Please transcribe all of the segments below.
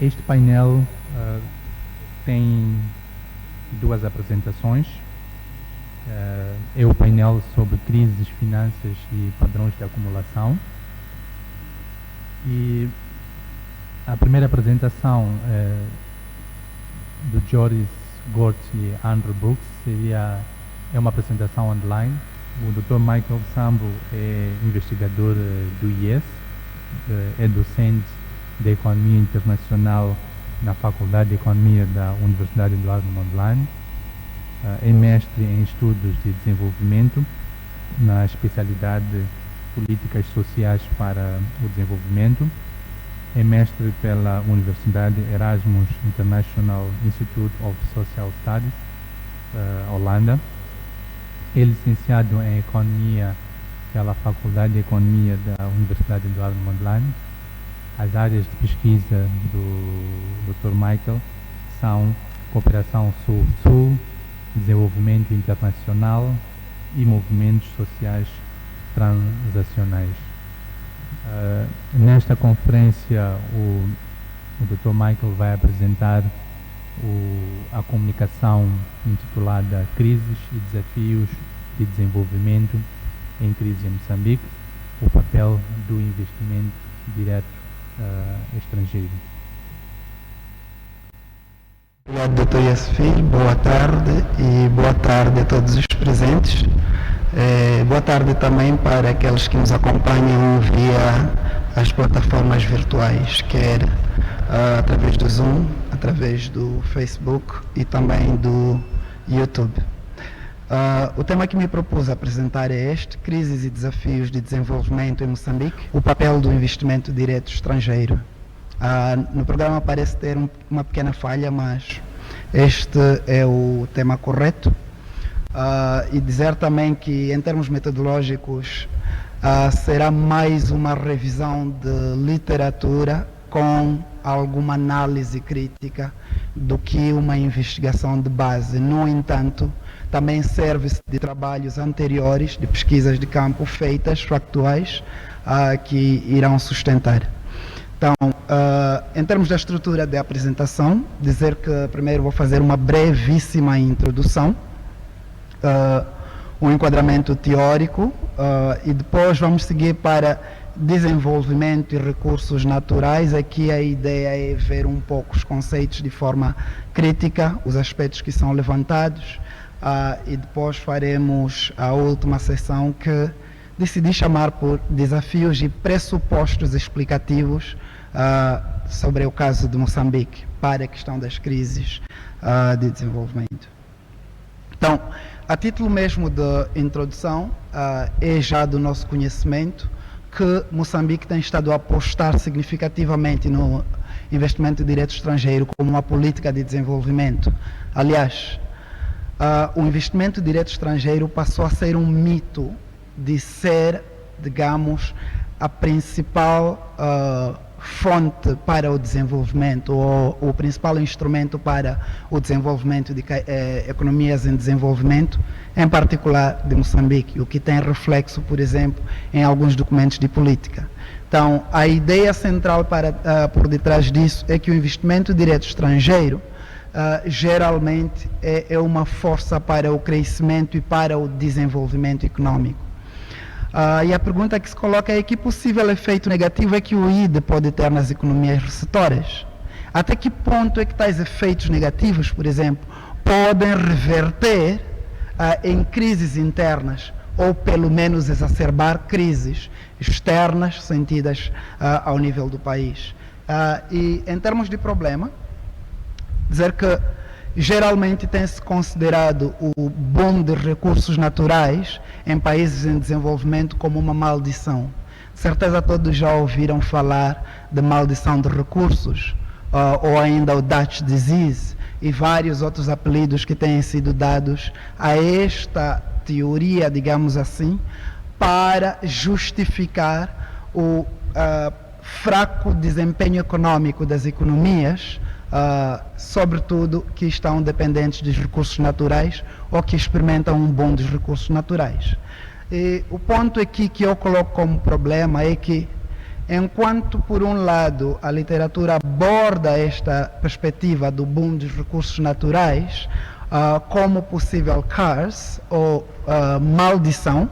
Este painel tem duas apresentações. É o painel sobre crises, finanças e padrões de acumulação. E a primeira apresentação do Joris Gort e Andrew Brooks é uma apresentação online. O Dr. Michael Sambo é investigador do IES, é docente de Economia Internacional na Faculdade de Economia da Universidade Eduardo Mondlane, é mestre em Estudos de Desenvolvimento na especialidade Políticas Sociais para o Desenvolvimento, é mestre pela Universidade Erasmus International Institute of Social Studies, Holanda. É licenciado em Economia pela Faculdade de Economia da Universidade Eduardo Mondlane. As áreas de pesquisa do Dr. Michael são Cooperação Sul-Sul, Desenvolvimento Internacional e Movimentos Sociais Transacionais. Nesta conferência, o Dr. Michael vai apresentar a comunicação intitulada Crises e Desafios de Desenvolvimento em Crise em Moçambique, o papel do investimento direto estrangeiro. Obrigado, Dr. Yassir. Boa tarde e boa tarde a todos os presentes. Boa tarde também para aqueles que nos acompanham via as plataformas virtuais, quer através do Zoom, através do Facebook e também do YouTube. O tema que me propus apresentar é este: Crises e Desafios de Desenvolvimento em Moçambique, o papel do investimento direto estrangeiro. No programa parece ter uma pequena falha, mas este é o tema correto. E dizer também que, em termos metodológicos, será mais uma revisão de literatura com alguma análise crítica do que uma investigação de base. No entanto, também serve-se de trabalhos anteriores, de pesquisas de campo feitas, factuais, que irão sustentar. Então, em termos da estrutura da apresentação, dizer que primeiro vou fazer uma brevíssima introdução, um enquadramento teórico, e depois vamos seguir para desenvolvimento e recursos naturais. Aqui a ideia é ver um pouco os conceitos de forma crítica, os aspectos que são levantados, e depois faremos a última sessão, que decidi chamar por Desafios e Pressupostos Explicativos sobre o caso de Moçambique para a questão das crises de desenvolvimento. Então, a título mesmo de introdução, é já do nosso conhecimento que Moçambique tem estado a apostar significativamente no investimento direto estrangeiro como uma política de desenvolvimento. Aliás, o investimento direto estrangeiro passou a ser um mito de ser, digamos, a principal fonte para o desenvolvimento, ou o principal instrumento para o desenvolvimento de economias em desenvolvimento, em particular de Moçambique, o que tem reflexo, por exemplo, em alguns documentos de política. Então, a ideia central por detrás disso é que o investimento direto estrangeiro geralmente é uma força para o crescimento e para o desenvolvimento econômico. E a pergunta que se coloca é: que possível efeito negativo é que o IDE pode ter nas economias receptoras? Até que ponto é que tais efeitos negativos, por exemplo, podem reverter em crises internas, ou pelo menos exacerbar crises externas sentidas ao nível do país? E em termos de problema, dizer que geralmente tem-se considerado o boom de recursos naturais em países em desenvolvimento como uma maldição. De certeza todos já ouviram falar de maldição de recursos, ou ainda o Dutch Disease, e vários outros apelidos que têm sido dados a esta teoria, digamos assim, para justificar o fraco desempenho econômico das economias, sobretudo que estão dependentes dos recursos naturais ou que experimentam um boom dos recursos naturais. E o ponto aqui que eu coloco como problema é que, Enquanto, por um lado, a literatura aborda esta perspectiva do boom dos recursos naturais como possível curse ou maldição,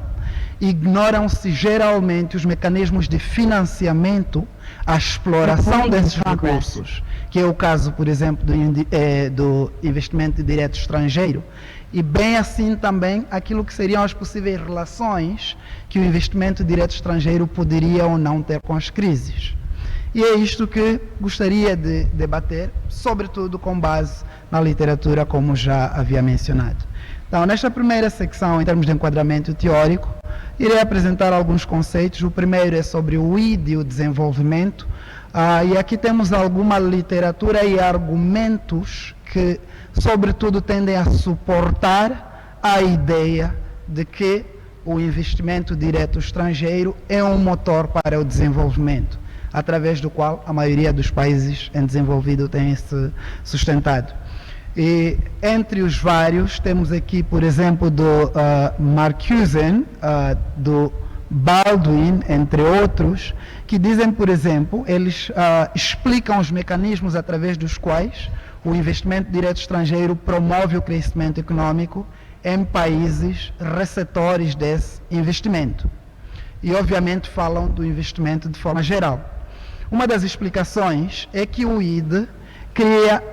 ignoram-se geralmente os mecanismos de financiamento à exploração desses recursos, que é o caso, por exemplo, do investimento direto estrangeiro, e bem assim também aquilo que seriam as possíveis relações que o investimento direto estrangeiro poderia ou não ter com as crises. E é isto que gostaria de debater, sobretudo com base na literatura, como já havia mencionado. Então, nesta primeira secção, em termos de enquadramento teórico, irei apresentar alguns conceitos. O primeiro é sobre o ID e o desenvolvimento, e aqui temos alguma literatura e argumentos que, sobretudo, tendem a suportar a ideia de que o investimento direto estrangeiro é um motor para o desenvolvimento, através do qual a maioria dos países em desenvolvido tem se sustentado. E entre os vários, temos aqui, por exemplo, do Marcuse, do Baldwin, entre outros, que dizem, por exemplo, eles explicam os mecanismos através dos quais o investimento direto estrangeiro promove o crescimento econômico em países receptores desse investimento. E, obviamente, falam do investimento de forma geral. Uma das explicações é que o ID cria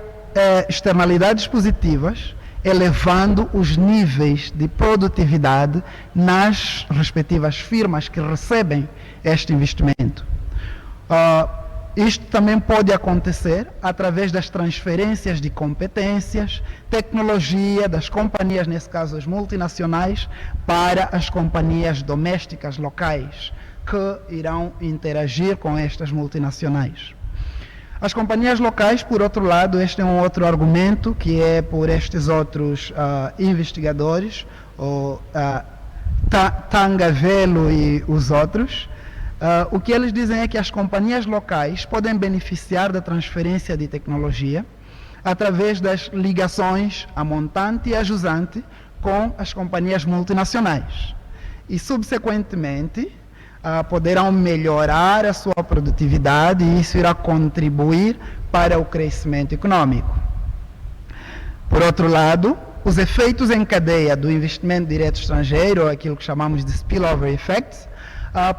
externalidades positivas, elevando os níveis de produtividade nas respectivas firmas que recebem este investimento. Isto também pode acontecer através das transferências de competências, tecnologia das companhias, nesse caso as multinacionais, para as companhias domésticas locais, que irão interagir com estas multinacionais. As companhias locais, por outro lado, este é um outro argumento que é por estes outros investigadores, o Tangavelo e os outros. O que eles dizem é que as companhias locais podem beneficiar da transferência de tecnologia através das ligações a montante e a jusante com as companhias multinacionais. E, subsequentemente, poderão melhorar a sua produtividade e isso irá contribuir para o crescimento econômico. Por outro lado, os efeitos em cadeia do investimento direto estrangeiro, aquilo que chamamos de spillover effects,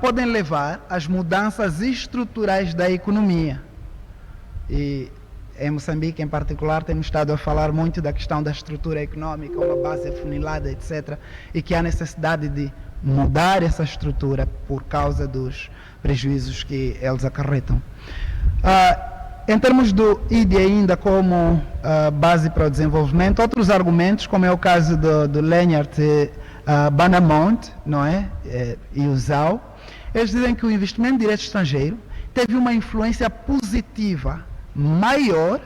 podem levar às mudanças estruturais da economia. E em Moçambique, em particular, temos estado a falar muito da questão da estrutura econômica, uma base afunilada, etc., e que há necessidade de mudar essa estrutura por causa dos prejuízos que eles acarretam. Em termos do ID ainda como base para o desenvolvimento, outros argumentos, como é o caso do Leonard Banamont, não é? E o Zhao, eles dizem que o investimento direto estrangeiro teve uma influência positiva maior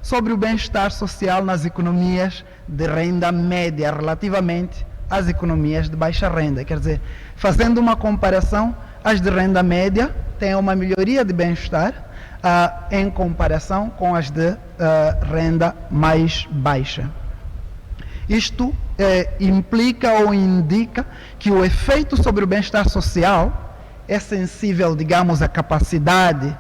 sobre o bem-estar social nas economias de renda média relativamente às economias de baixa renda. Quer dizer, fazendo uma comparação, as de renda média têm uma melhoria de bem-estar em comparação com as de renda mais baixa. Isto implica ou indica que o efeito sobre o bem-estar social é sensível, digamos, à capacidade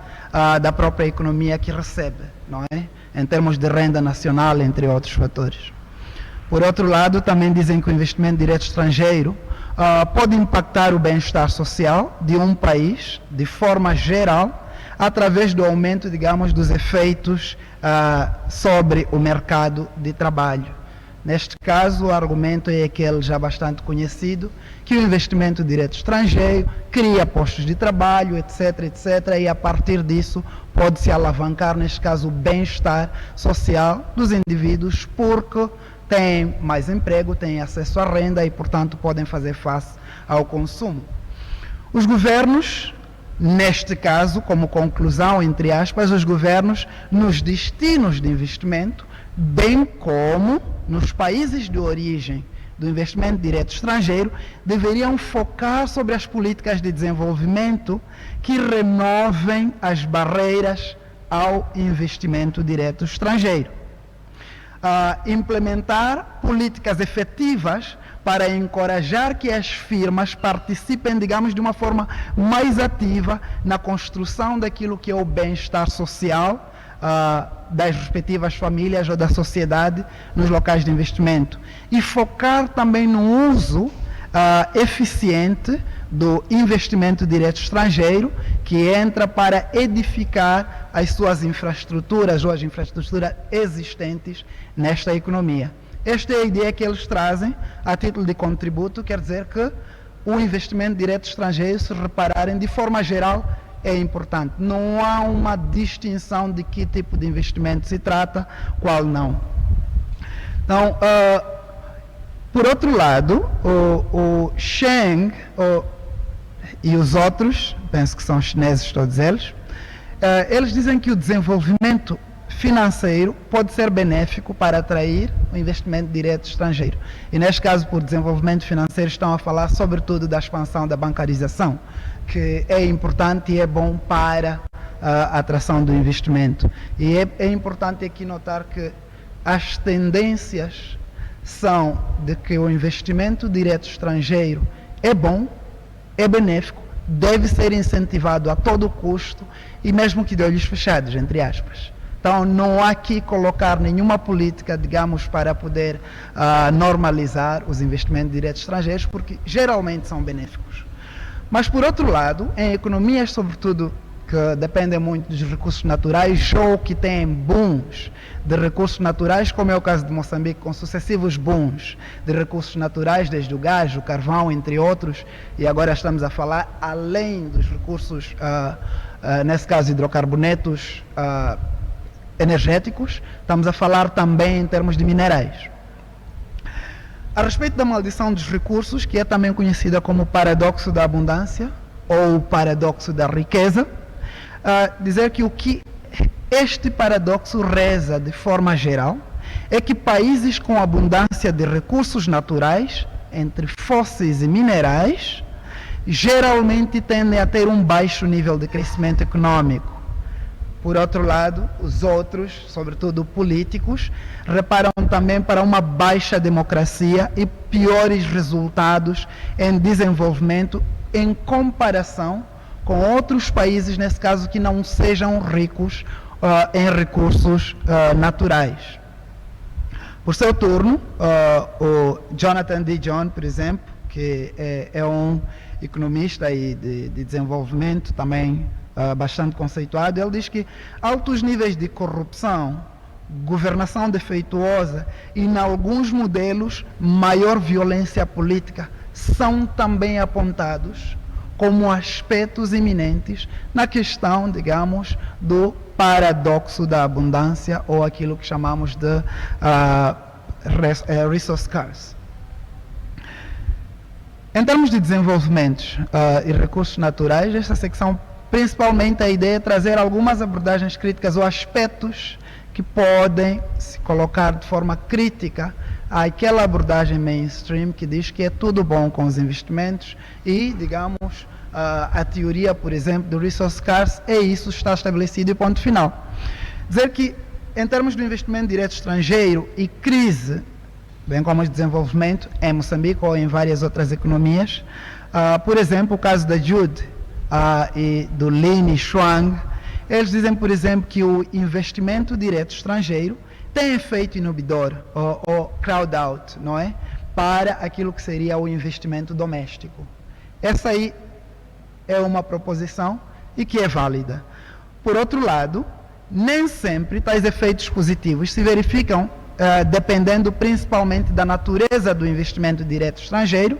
da própria economia que recebe, não é? Em termos de renda nacional, entre outros fatores. Por outro lado, também dizem que o investimento direto estrangeiro pode impactar o bem-estar social de um país, de forma geral, através do aumento, digamos, dos efeitos sobre o mercado de trabalho. Neste caso, o argumento é aquele já bastante conhecido, que o investimento direto estrangeiro cria postos de trabalho, etc., etc., e a partir disso pode-se alavancar, neste caso, o bem-estar social dos indivíduos, porque têm mais emprego, têm acesso à renda e, portanto, podem fazer face ao consumo. Os governos, neste caso, como conclusão, entre aspas, os governos nos destinos de investimento, bem como nos países de origem do investimento direto estrangeiro, deveriam focar sobre as políticas de desenvolvimento que removem as barreiras ao investimento direto estrangeiro. Implementar políticas efetivas para encorajar que as firmas participem, digamos, de uma forma mais ativa na construção daquilo que é o bem-estar social das respectivas famílias ou da sociedade nos locais de investimento. E focar também no uso eficiente do investimento direto estrangeiro, que entra para edificar as suas infraestruturas ou as infraestruturas existentes nesta economia. Esta é a ideia que eles trazem a título de contributo, quer dizer que o investimento direto estrangeiro, se repararem, de forma geral, é importante. Não há uma distinção de que tipo de investimento se trata, qual não. Então, por outro lado, o Sheng e os outros, penso que são chineses todos eles, eles dizem que o desenvolvimento financeiro pode ser benéfico para atrair o investimento direto estrangeiro. E neste caso, por desenvolvimento financeiro, estão a falar sobretudo da expansão da bancarização, que é importante e é bom para a atração do investimento. E é importante aqui notar que as tendências são de que o investimento direto estrangeiro é bom, é benéfico, deve ser incentivado a todo custo e mesmo que de olhos fechados, entre aspas. Então, não há aqui colocar nenhuma política, digamos, para poder normalizar os investimentos diretos estrangeiros, porque geralmente são benéficos. Mas, por outro lado, em economias, sobretudo, que dependem muito dos recursos naturais ou que têm booms de recursos naturais, como é o caso de Moçambique, com sucessivos booms de recursos naturais, desde o gás, o carvão, entre outros, e agora estamos a falar além dos recursos, nesse caso, hidrocarbonetos energéticos, estamos a falar também em termos de minerais. A respeito da maldição dos recursos, que é também conhecida como o paradoxo da abundância ou o paradoxo da riqueza, dizer que o que este paradoxo reza de forma geral é que países com abundância de recursos naturais, entre fósseis e minerais, geralmente tendem a ter um baixo nível de crescimento econômico. Por outro lado, os outros, sobretudo políticos, reparam também para uma baixa democracia e piores resultados em desenvolvimento em comparação com outros países, nesse caso, que não sejam ricos em recursos naturais. Por seu turno, o Jonathan D. John, por exemplo, que é um economista e de desenvolvimento também bastante conceituado, ele diz que altos níveis de corrupção, governação defeituosa e, em alguns modelos, maior violência política são também apontados como aspectos iminentes na questão, digamos, do paradoxo da abundância ou aquilo que chamamos de resource curse. Em termos de desenvolvimentos e recursos naturais, esta secção, principalmente a ideia é trazer algumas abordagens críticas ou aspectos que podem se colocar de forma crítica àquela abordagem mainstream que diz que é tudo bom com os investimentos e, digamos, a teoria, por exemplo, do resource curse, isso está estabelecido e ponto final. Dizer que, em termos do investimento direto estrangeiro e crise, bem como de desenvolvimento, em Moçambique ou em várias outras economias, por exemplo, o caso da Jude e do Lin Xuang, eles dizem, por exemplo, que o investimento direto estrangeiro tem efeito inibidor, ou crowd out, não é? Para aquilo que seria o investimento doméstico. Essa aí é uma proposição e que é válida. Por outro lado, nem sempre tais efeitos positivos se verificam dependendo principalmente da natureza do investimento direto estrangeiro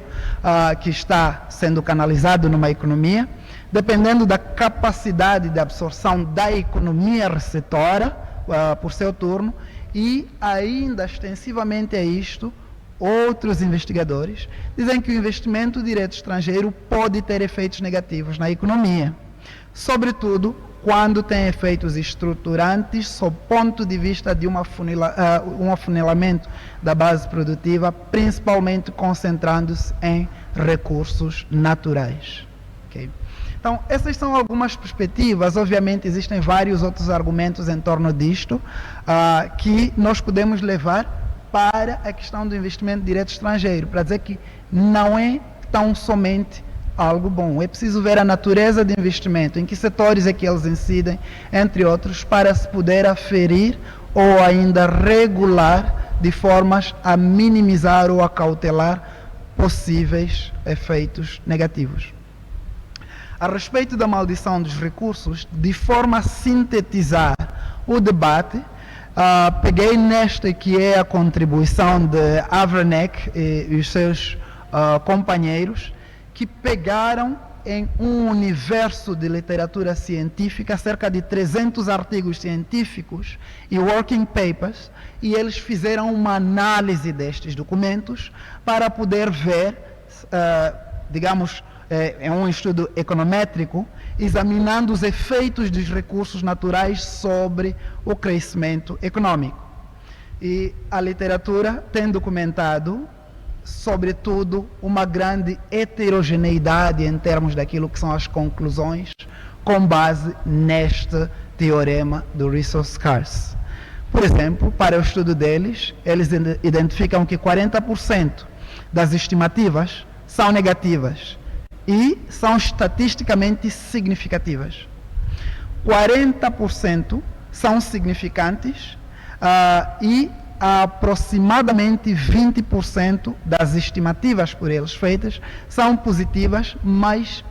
que está sendo canalizado numa economia, dependendo da capacidade de absorção da economia receptora, por seu turno, e ainda extensivamente a isto, outros investigadores dizem que o investimento direto estrangeiro pode ter efeitos negativos na economia, sobretudo quando tem efeitos estruturantes sob ponto de vista de um afunilamento da base produtiva, principalmente concentrando-se em recursos naturais. Okay? Então, essas são algumas perspectivas. Obviamente, existem vários outros argumentos em torno disto que nós podemos levar para a questão do investimento direto estrangeiro, para dizer que não é tão somente algo bom. É preciso ver a natureza de investimento, em que setores é que eles incidem, entre outros, para se poder aferir ou ainda regular de formas a minimizar ou a cautelar possíveis efeitos negativos. A respeito da maldição dos recursos, de forma a sintetizar o debate, peguei nesta que é a contribuição de Havranek e os seus companheiros, que pegaram em um universo de literatura científica cerca de 300 artigos científicos e working papers, e eles fizeram uma análise destes documentos para poder ver, digamos, é um estudo econométrico, examinando os efeitos dos recursos naturais sobre o crescimento econômico. E a literatura tem documentado, sobretudo, uma grande heterogeneidade em termos daquilo que são as conclusões, com base neste teorema do resource scarce. Por exemplo, para o estudo deles, eles identificam que 40% das estimativas são negativas e são estatisticamente significativas. 40% são significantes e aproximadamente 20% das estimativas por eles feitas são positivas, mas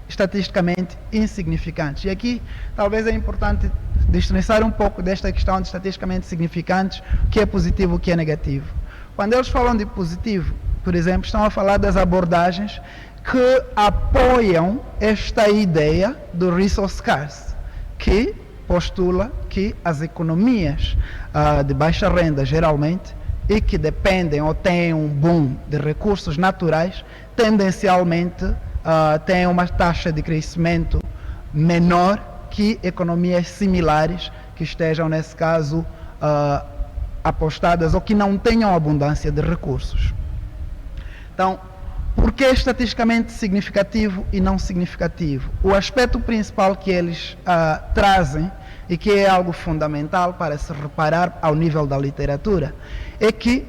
estatisticamente insignificantes. E aqui talvez é importante destrinçar um pouco desta questão de estatisticamente significantes, o que é positivo, o que é negativo. Quando eles falam de positivo, por exemplo, estão a falar das abordagens que apoiam esta ideia do resource scarce, que postula que as economias de baixa renda, geralmente, e que dependem ou têm um boom de recursos naturais, tendencialmente têm uma taxa de crescimento menor que economias similares que estejam, nesse caso, apostadas ou que não tenham abundância de recursos. Então, por que estatisticamente significativo e não significativo? O aspecto principal que eles trazem, e que é algo fundamental para se reparar ao nível da literatura, é que,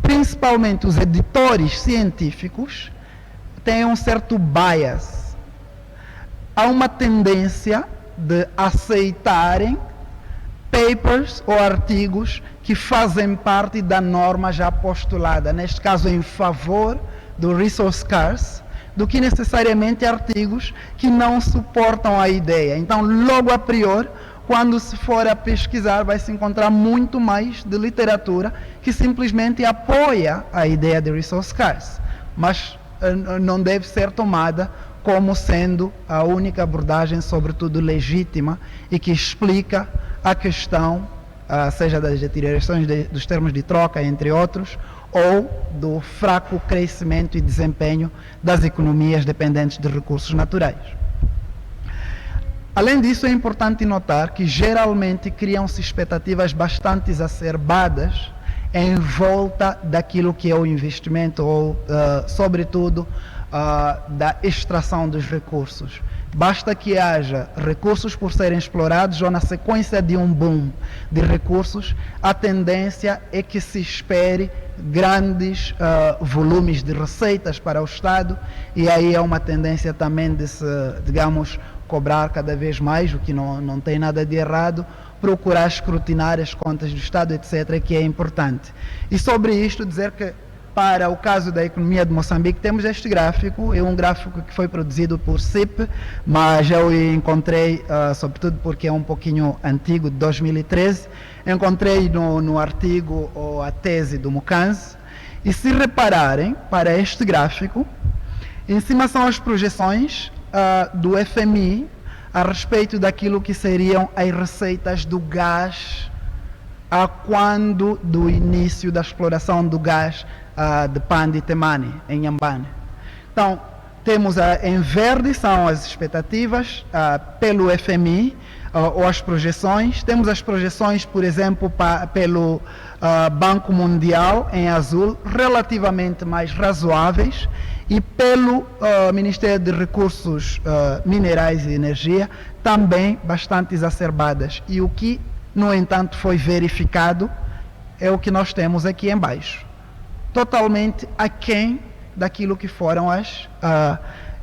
principalmente os editores científicos, têm um certo bias. Há uma tendência de aceitarem papers ou artigos que fazem parte da norma já postulada, neste caso em favor do resource scarce, do que necessariamente artigos que não suportam a ideia. Então, logo a priori, quando se for a pesquisar, vai se encontrar muito mais de literatura que simplesmente apoia a ideia de resource scarce, mas não deve ser tomada como sendo a única abordagem, sobretudo legítima, e que explica a questão, seja das deteriorações dos termos de troca, entre outros, ou do fraco crescimento e desempenho das economias dependentes de recursos naturais. Além disso, é importante notar que geralmente criam-se expectativas bastante exacerbadas em volta daquilo que é o investimento ou, sobretudo, da extração dos recursos. Basta que haja recursos por serem explorados ou na sequência de um boom de recursos, a tendência é que se espere grandes volumes de receitas para o Estado, e aí é uma tendência também de se, digamos, cobrar cada vez mais, o que não tem nada de errado, procurar escrutinar as contas do Estado, etc., que é importante. E sobre isto dizer que, para o caso da economia de Moçambique, temos este gráfico, é um gráfico que foi produzido por CIP, mas eu encontrei, sobretudo porque é um pouquinho antigo, de 2013, encontrei no artigo ou a tese do Mukanzi, e se repararem para este gráfico, em cima são as projeções do FMI a respeito daquilo que seriam as receitas do gás a quando do início da exploração do gás de Pandi Temane, em Inhambane. Então, temos em verde são as expectativas pelo FMI ou as projeções. Temos as projeções, por exemplo, pelo Banco Mundial, em azul, relativamente mais razoáveis, e pelo Ministério de Recursos Minerais e Energia, também bastante exacerbadas. E o que, no entanto, foi verificado é o que nós temos aqui embaixo. Totalmente aquém daquilo que foram as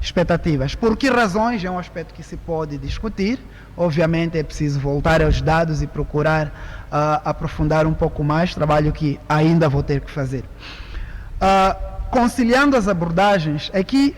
expectativas. Por que razões? É um aspecto que se pode discutir. Obviamente é preciso voltar aos dados e procurar aprofundar um pouco mais, trabalho que ainda vou ter que fazer. Conciliando as abordagens, aqui,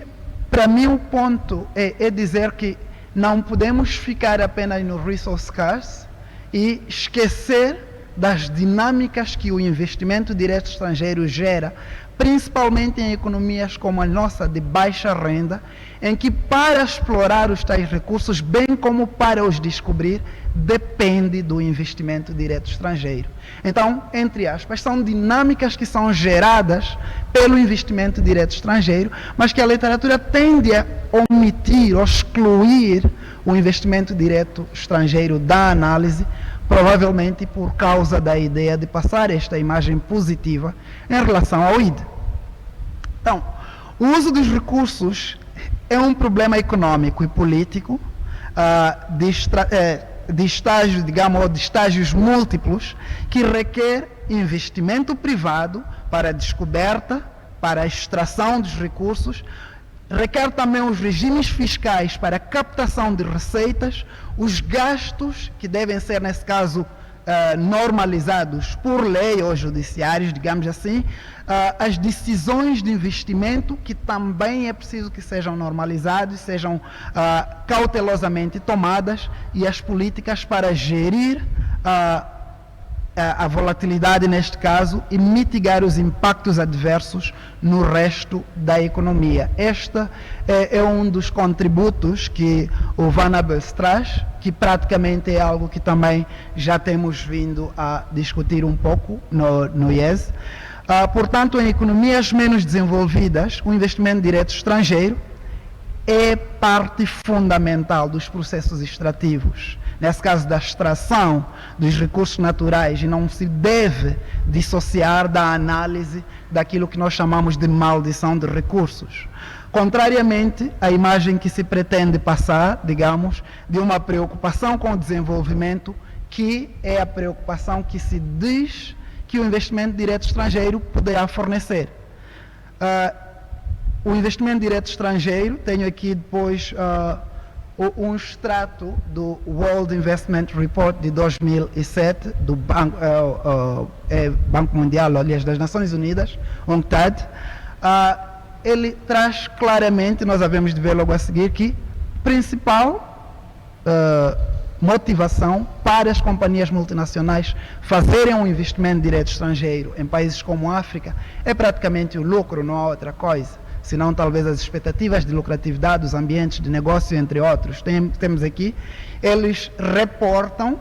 para mim, o ponto é dizer que não podemos ficar apenas no resource scarce e esquecer das dinâmicas que o investimento direto estrangeiro gera, principalmente em economias como a nossa de baixa renda, em que para explorar os tais recursos, bem como para os descobrir, depende do investimento direto estrangeiro. Então, entre aspas, são dinâmicas que são geradas pelo investimento direto estrangeiro, mas que a literatura tende a omitir ou excluir o investimento direto estrangeiro da análise, provavelmente por causa da ideia de passar esta imagem positiva em relação ao ID. Então, o uso dos recursos é um problema econômico e político de estágios, digamos, ou de estágios múltiplos, que requer investimento privado para a descoberta, para a extração dos recursos, requer também os regimes fiscais para a captação de receitas, os gastos que devem ser, nesse caso, normalizados por lei ou judiciários, digamos assim, as decisões de investimento que também é preciso que sejam normalizadas, sejam cautelosamente tomadas, e as políticas para gerir a volatilidade neste caso e mitigar os impactos adversos no resto da economia. Este é um dos contributos que o Van Abels traz, que praticamente é algo que também já temos vindo a discutir um pouco no IES. Portanto, em economias menos desenvolvidas, o investimento direto estrangeiro é parte fundamental dos processos extrativos. Nesse caso da extração dos recursos naturais, e não se deve dissociar da análise daquilo que nós chamamos de maldição de recursos. Contrariamente à imagem que se pretende passar, digamos, de uma preocupação com o desenvolvimento, que é a preocupação que se diz que o investimento direto estrangeiro poderá fornecer. O investimento direto estrangeiro, tenho aqui depois um extrato do World Investment Report de 2007, do Banco Mundial, aliás, das Nações Unidas, UNCTAD. Ele traz claramente, nós havemos de ver logo a seguir, que principal motivação para as companhias multinacionais fazerem um investimento direto estrangeiro em países como a África é praticamente o lucro, não há outra coisa, senão talvez as expectativas de lucratividade dos ambientes de negócio, entre outros. Temos aqui, eles reportam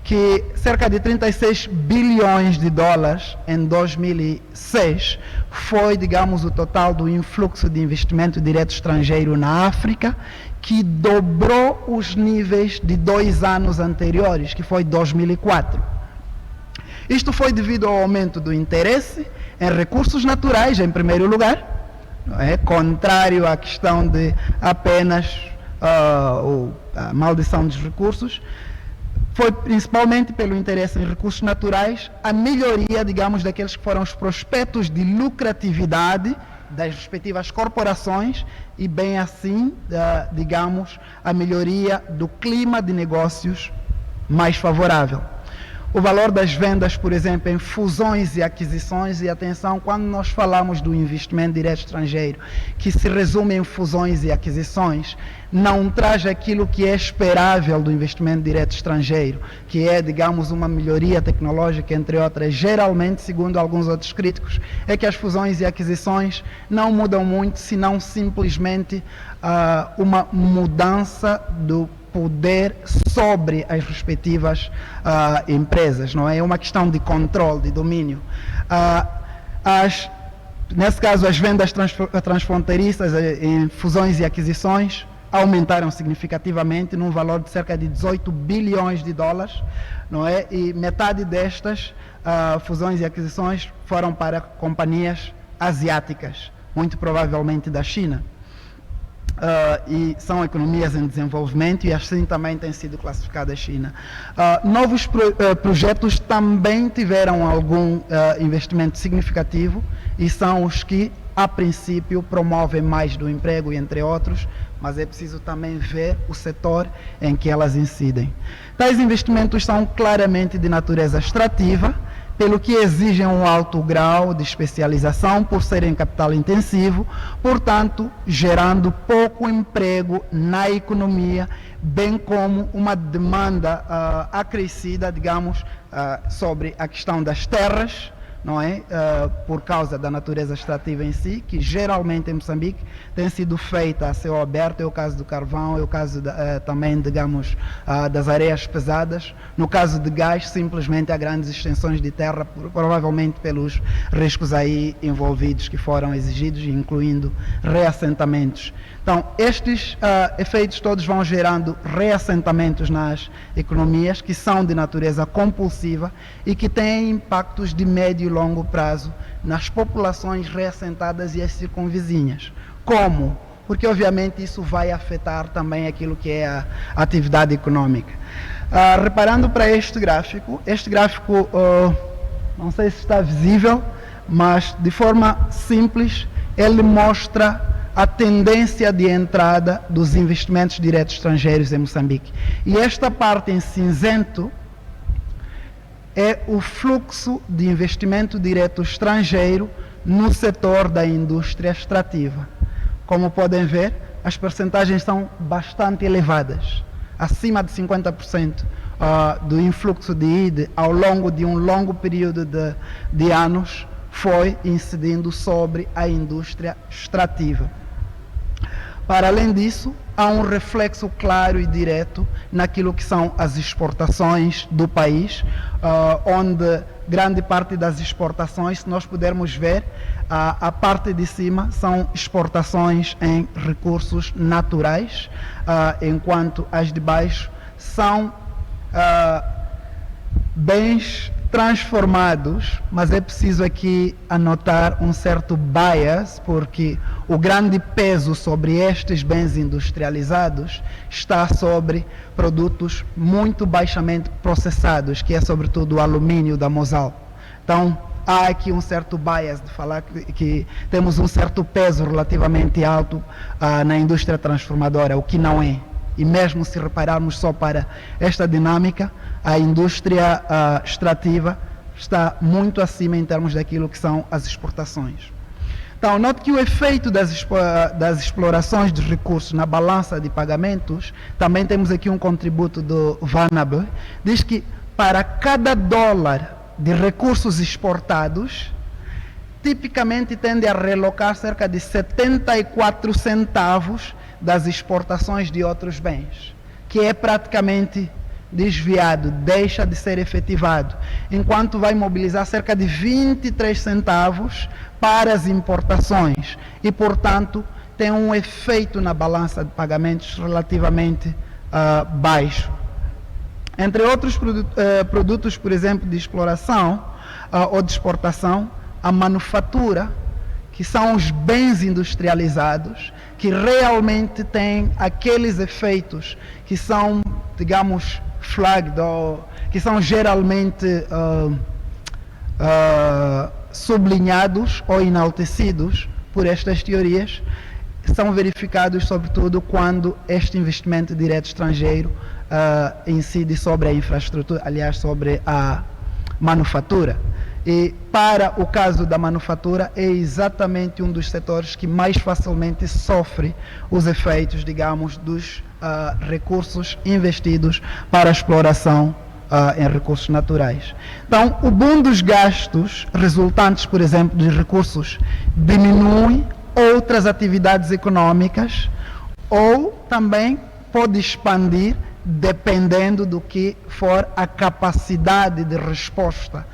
que cerca de 36 bilhões de dólares em 2006 foi, digamos, o total do influxo de investimento direto estrangeiro na África, que dobrou os níveis de 2 anos anteriores, que foi 2004. Isto foi devido ao aumento do interesse em recursos naturais, em primeiro lugar, contrário à questão de apenas a maldição dos recursos. Foi principalmente pelo interesse em recursos naturais, a melhoria, digamos, daqueles que foram os prospectos de lucratividade das respectivas corporações e, bem assim, digamos, a melhoria do clima de negócios mais favorável. O valor das vendas, por exemplo, em fusões e aquisições, e atenção, quando nós falamos do investimento direto estrangeiro, que se resume em fusões e aquisições, não traz aquilo que é esperável do investimento direto estrangeiro, que é, digamos, uma melhoria tecnológica, entre outras. Geralmente, segundo alguns outros críticos, é que as fusões e aquisições não mudam muito, senão simplesmente uma mudança do poder sobre as respectivas empresas, não é? É uma questão de controle, de domínio. Nesse caso, as vendas transfronteiriças em fusões e aquisições aumentaram significativamente num valor de cerca de 18 bilhões de dólares, não é? E metade destas fusões e aquisições foram para companhias asiáticas, muito provavelmente da China. e são economias em desenvolvimento, e assim também tem sido classificada a China. Novos projetos também tiveram algum investimento significativo e são os que, a princípio, promovem mais do emprego, entre outros, mas é preciso também ver o setor em que elas incidem. Tais investimentos são claramente de natureza extrativa, pelo que exigem um alto grau de especialização por serem capital intensivo, portanto, gerando pouco emprego na economia, bem como uma demanda acrescida, digamos, sobre a questão das terras, não é? Por causa da natureza extrativa em si, que geralmente em Moçambique tem sido feita a céu aberto. É o caso do carvão, é o caso também, digamos, das areias pesadas. No caso de gás, simplesmente há grandes extensões de terra, provavelmente pelos riscos aí envolvidos que foram exigidos, incluindo reassentamentos. Então, estes efeitos todos vão gerando reassentamentos nas economias, que são de natureza compulsiva e que têm impactos de médio e longo prazo nas populações reassentadas e as circunvizinhas. Como? Porque, obviamente, isso vai afetar também aquilo que é a atividade econômica. Reparando para este gráfico não sei se está visível, mas de forma simples, ele mostra a tendência de entrada dos investimentos diretos estrangeiros em Moçambique. E esta parte em cinzento é o fluxo de investimento direto estrangeiro no setor da indústria extrativa. Como podem ver, as percentagens são bastante elevadas, acima de 50% do influxo de ID ao longo de um longo período de anos foi incidindo sobre a indústria extrativa. Para além disso, há um reflexo claro e direto naquilo que são as exportações do país, onde grande parte das exportações, se nós pudermos ver, a parte de cima são exportações em recursos naturais, enquanto as de baixo são bens transformados, mas é preciso aqui anotar um certo bias, porque o grande peso sobre estes bens industrializados está sobre produtos muito baixamente processados, que é sobretudo o alumínio da Mosal. Então, há aqui um certo bias de falar que temos um certo peso relativamente alto na indústria transformadora, o que não é. E mesmo se repararmos só para esta dinâmica, a indústria extrativa está muito acima em termos daquilo que são as exportações. Então, note que o efeito das explorações de recursos na balança de pagamentos, também temos aqui um contributo do Vanable, diz que para cada dólar de recursos exportados, tipicamente tende a relocar cerca de 74 centavos das exportações de outros bens, que é praticamente desviado, deixa de ser efetivado, enquanto vai mobilizar cerca de 23 centavos para as importações e, portanto, tem um efeito na balança de pagamentos relativamente baixo. Entre outros produtos, por exemplo, de exploração ou de exportação, a manufatura, que são os bens industrializados, que realmente têm aqueles efeitos que são, digamos, flagged, ou que são geralmente sublinhados ou enaltecidos por estas teorias, são verificados sobretudo quando este investimento direto estrangeiro incide sobre a infraestrutura, aliás, sobre a manufatura. E para o caso da manufatura, é exatamente um dos setores que mais facilmente sofre os efeitos, digamos, dos recursos investidos para a exploração em recursos naturais. Então, o boom dos gastos resultantes, por exemplo, de recursos diminui outras atividades econômicas ou também pode expandir dependendo do que for a capacidade de resposta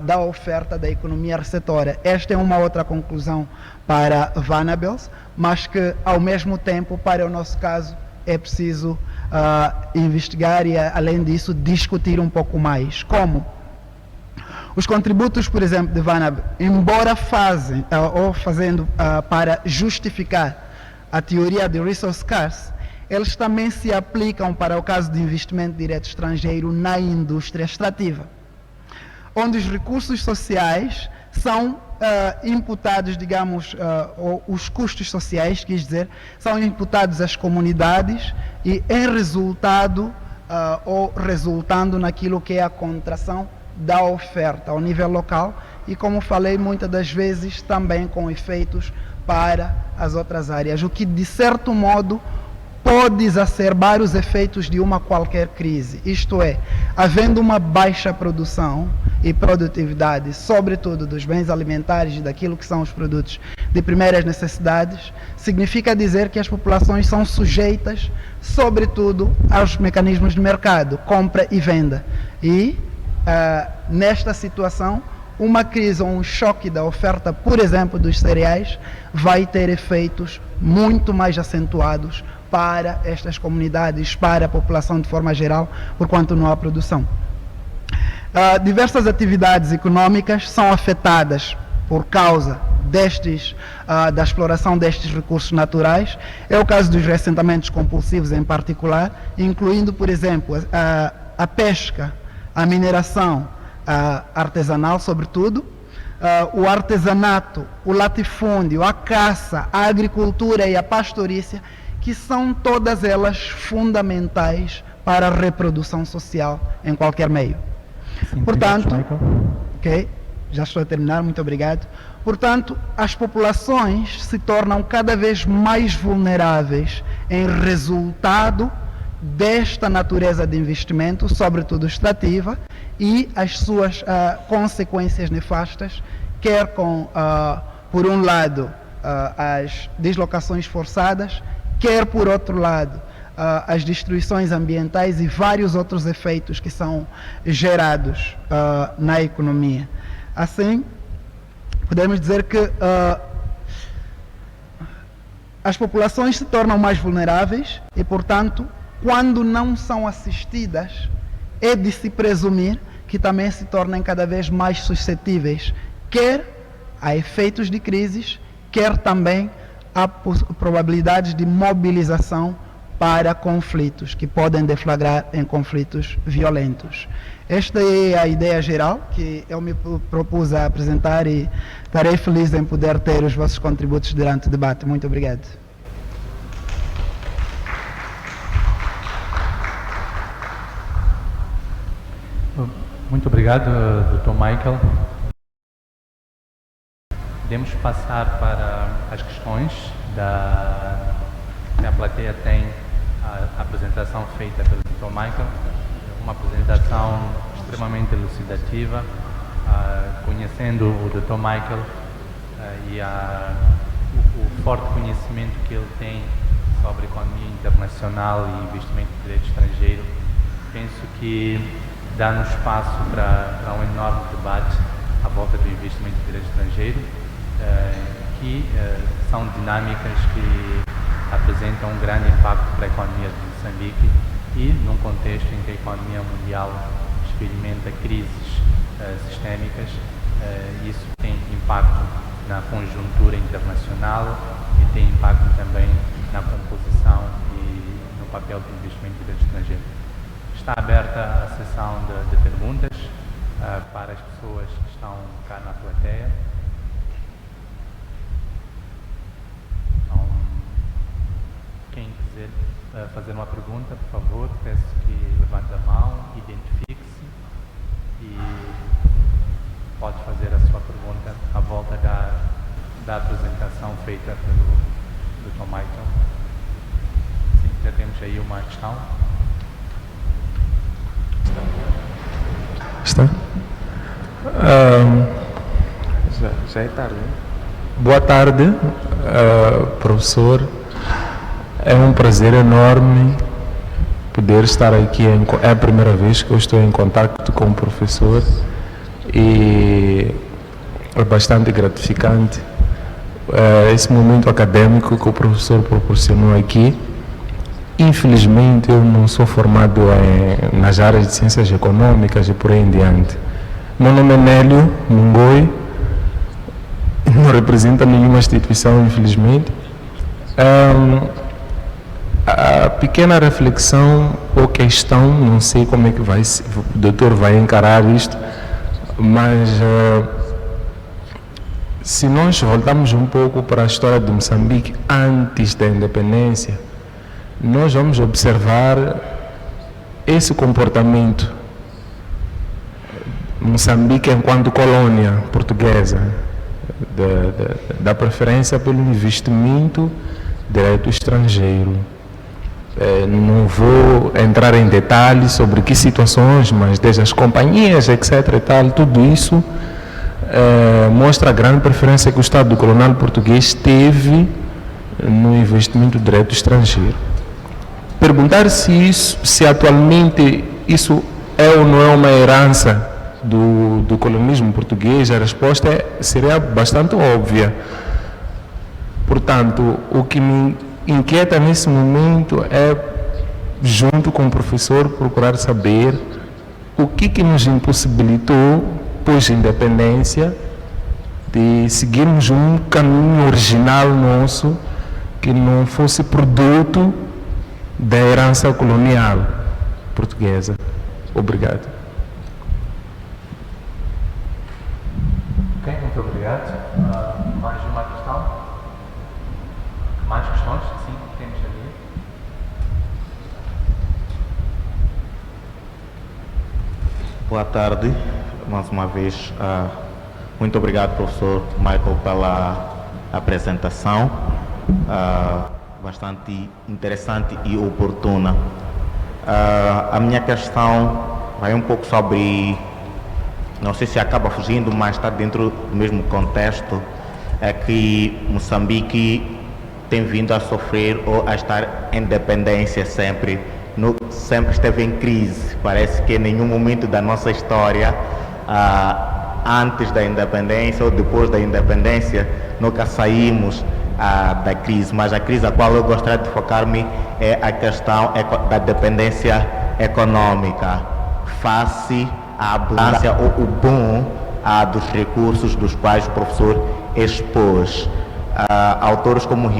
da oferta da economia receptora. Esta é uma outra conclusão para Vanabels, mas que, ao mesmo tempo, para o nosso caso, é preciso investigar e, além disso, discutir um pouco mais. Como? Os contributos, por exemplo, de Vanabels, embora fazendo para justificar a teoria de resource scarce, eles também se aplicam para o caso de investimento direto estrangeiro na indústria extrativa, onde os recursos sociais são imputados, digamos, os custos sociais, quis dizer, são imputados às comunidades e em resultado ou resultando naquilo que é a contração da oferta ao nível local e, como falei, muitas das vezes também com efeitos para as outras áreas, o que de certo modo pode exacerbar os efeitos de uma qualquer crise, isto é, havendo uma baixa produção e produtividade, sobretudo dos bens alimentares e daquilo que são os produtos de primeiras necessidades, significa dizer que as populações são sujeitas, sobretudo, aos mecanismos de mercado, compra e venda. E, nesta situação, uma crise ou um choque da oferta, por exemplo, dos cereais, vai ter efeitos muito mais acentuados para estas comunidades, para a população de forma geral, porquanto não há produção. Diversas atividades econômicas são afetadas por causa da exploração destes recursos naturais. É o caso dos ressentamentos compulsivos em particular, incluindo, por exemplo, a pesca, a mineração artesanal, sobretudo, o artesanato, o latifúndio, a caça, a agricultura e a pastorícia, que são todas elas fundamentais para a reprodução social em qualquer meio. Sim, portanto, Michael. já estou a terminar, muito obrigado. Portanto, as populações se tornam cada vez mais vulneráveis em resultado desta natureza de investimento, sobretudo extrativa, e as suas consequências nefastas, quer com, por um lado, as deslocações forçadas, quer por outro lado, as destruições ambientais e vários outros efeitos que são gerados na economia. Assim, podemos dizer que as populações se tornam mais vulneráveis e, portanto, quando não são assistidas, é de se presumir que também se tornem cada vez mais suscetíveis, quer a efeitos de crises, quer também a probabilidades de mobilização para conflitos, que podem deflagrar em conflitos violentos. Esta é a ideia geral que eu me propus a apresentar e estarei feliz em poder ter os vossos contributos durante o debate. Muito obrigado. Muito obrigado, Dr. Michael. Podemos passar para as questões que a plateia tem. A apresentação feita pelo Dr. Michael, uma apresentação extremamente elucidativa, conhecendo o Dr. Michael e o forte conhecimento que ele tem sobre economia internacional e investimento de direito estrangeiro. Penso que dá-nos espaço para um enorme debate à volta do investimento de direito estrangeiro, que são dinâmicas que apresentam um grande impacto para a economia de Moçambique e num contexto em que a economia mundial experimenta crises sistémicas, isso tem impacto na conjuntura internacional e tem impacto também na composição e no papel do investimento de direito estrangeiro. Está aberta a sessão de perguntas para as pessoas que estão cá na plateia. Então, quem quiser fazer uma pergunta, por favor, peço que levante a mão, identifique-se e pode fazer a sua pergunta à volta da apresentação feita pelo Dr. Michael. Sim, já temos aí uma questão. Está? Já é tarde. Boa tarde, professor. É um prazer enorme poder estar aqui. É a primeira vez que eu estou em contato com o professor e é bastante gratificante esse momento acadêmico que o professor proporcionou aqui. Infelizmente, eu não sou formado nas áreas de ciências econômicas e por aí em diante. Meu nome é Nélio Mungoi, não representa nenhuma instituição, infelizmente. A pequena reflexão ou questão, não sei como é que o doutor vai encarar isto, mas se nós voltarmos um pouco para a história de Moçambique antes da independência, nós vamos observar esse comportamento. Moçambique enquanto colônia portuguesa, da preferência pelo investimento direto estrangeiro. Não vou entrar em detalhes sobre que situações, mas desde as companhias, etc. e tal, tudo isso mostra a grande preferência que o Estado colonial português teve no investimento direto estrangeiro. Perguntar se atualmente isso é ou não é uma herança do colonialismo português, a resposta seria bastante óbvia. Portanto, o que me inquieta nesse momento é, junto com o professor, procurar saber o que nos impossibilitou, pós-independência, de seguirmos um caminho original nosso que não fosse produto da herança colonial portuguesa. Obrigado. Ok, muito obrigado. Mais uma questão? Mais questões? Sim, temos ali. Boa tarde, mais uma vez. Muito obrigado, professor Michael, pela apresentação. Bastante interessante e oportuna. A minha questão vai um pouco sobre, não sei se acaba fugindo, mas está dentro do mesmo contexto, é que Moçambique tem vindo a sofrer ou a estar em dependência sempre esteve em crise. Parece que em nenhum momento da nossa história, antes da independência ou depois da independência, nunca saímos da crise, mas a crise a qual eu gostaria de focar-me é a questão da dependência econômica, face à abundância ou o boom dos recursos dos quais o professor expôs. Autores como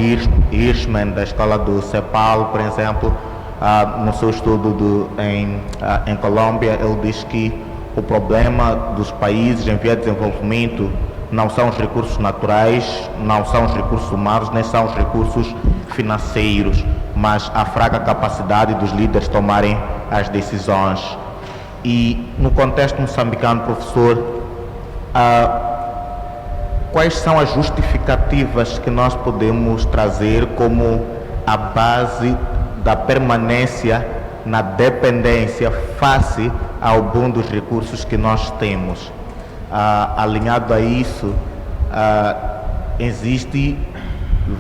Hirschman, da escola do CEPAL, por exemplo, no seu estudo em Colômbia, ele diz que o problema dos países em via de desenvolvimento não são os recursos naturais, não são os recursos humanos, nem são os recursos financeiros, mas a fraca capacidade dos líderes tomarem as decisões. E no contexto moçambicano, professor, quais são as justificativas que nós podemos trazer como a base da permanência na dependência face ao boom dos recursos que nós temos? Alinhado a isso, existem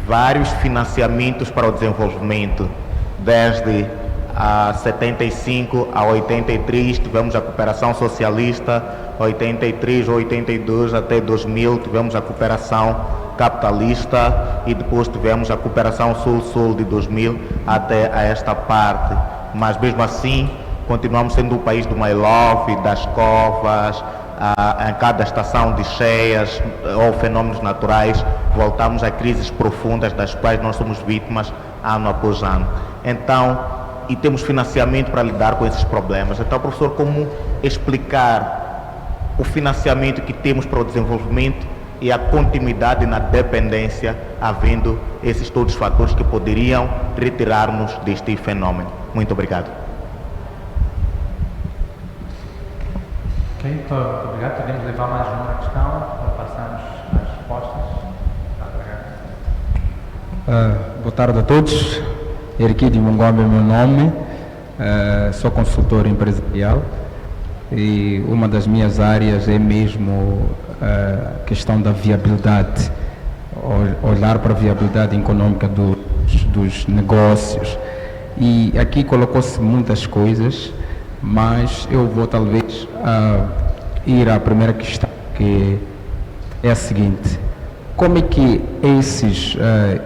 vários financiamentos para o desenvolvimento. Desde 75 a 83 tivemos a cooperação socialista, 83 ou 82 até 2000 tivemos a cooperação capitalista e depois tivemos a cooperação sul-sul de 2000 até a esta parte. Mas mesmo assim continuamos sendo o país do My Love, das covas. Em cada estação de cheias ou fenômenos naturais, voltamos a crises profundas das quais nós somos vítimas ano após ano. Então, e temos financiamento para lidar com esses problemas. Então, professor, como explicar o financiamento que temos para o desenvolvimento e a continuidade na dependência, havendo esses todos os fatores que poderiam retirar-nos deste fenômeno? Muito obrigado. Ok, muito obrigado. Podemos levar mais uma questão para passarmos às respostas. Boa tarde a todos. Erquidio Mungombe é meu nome. Sou consultor empresarial e uma das minhas áreas é mesmo a questão da viabilidade, olhar para a viabilidade econômica dos negócios. E aqui colocou-se muitas coisas, mas eu vou talvez ir à primeira questão, que é a seguinte: como é que esses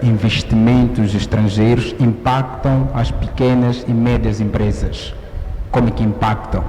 investimentos estrangeiros impactam as pequenas e médias empresas? Como é que impactam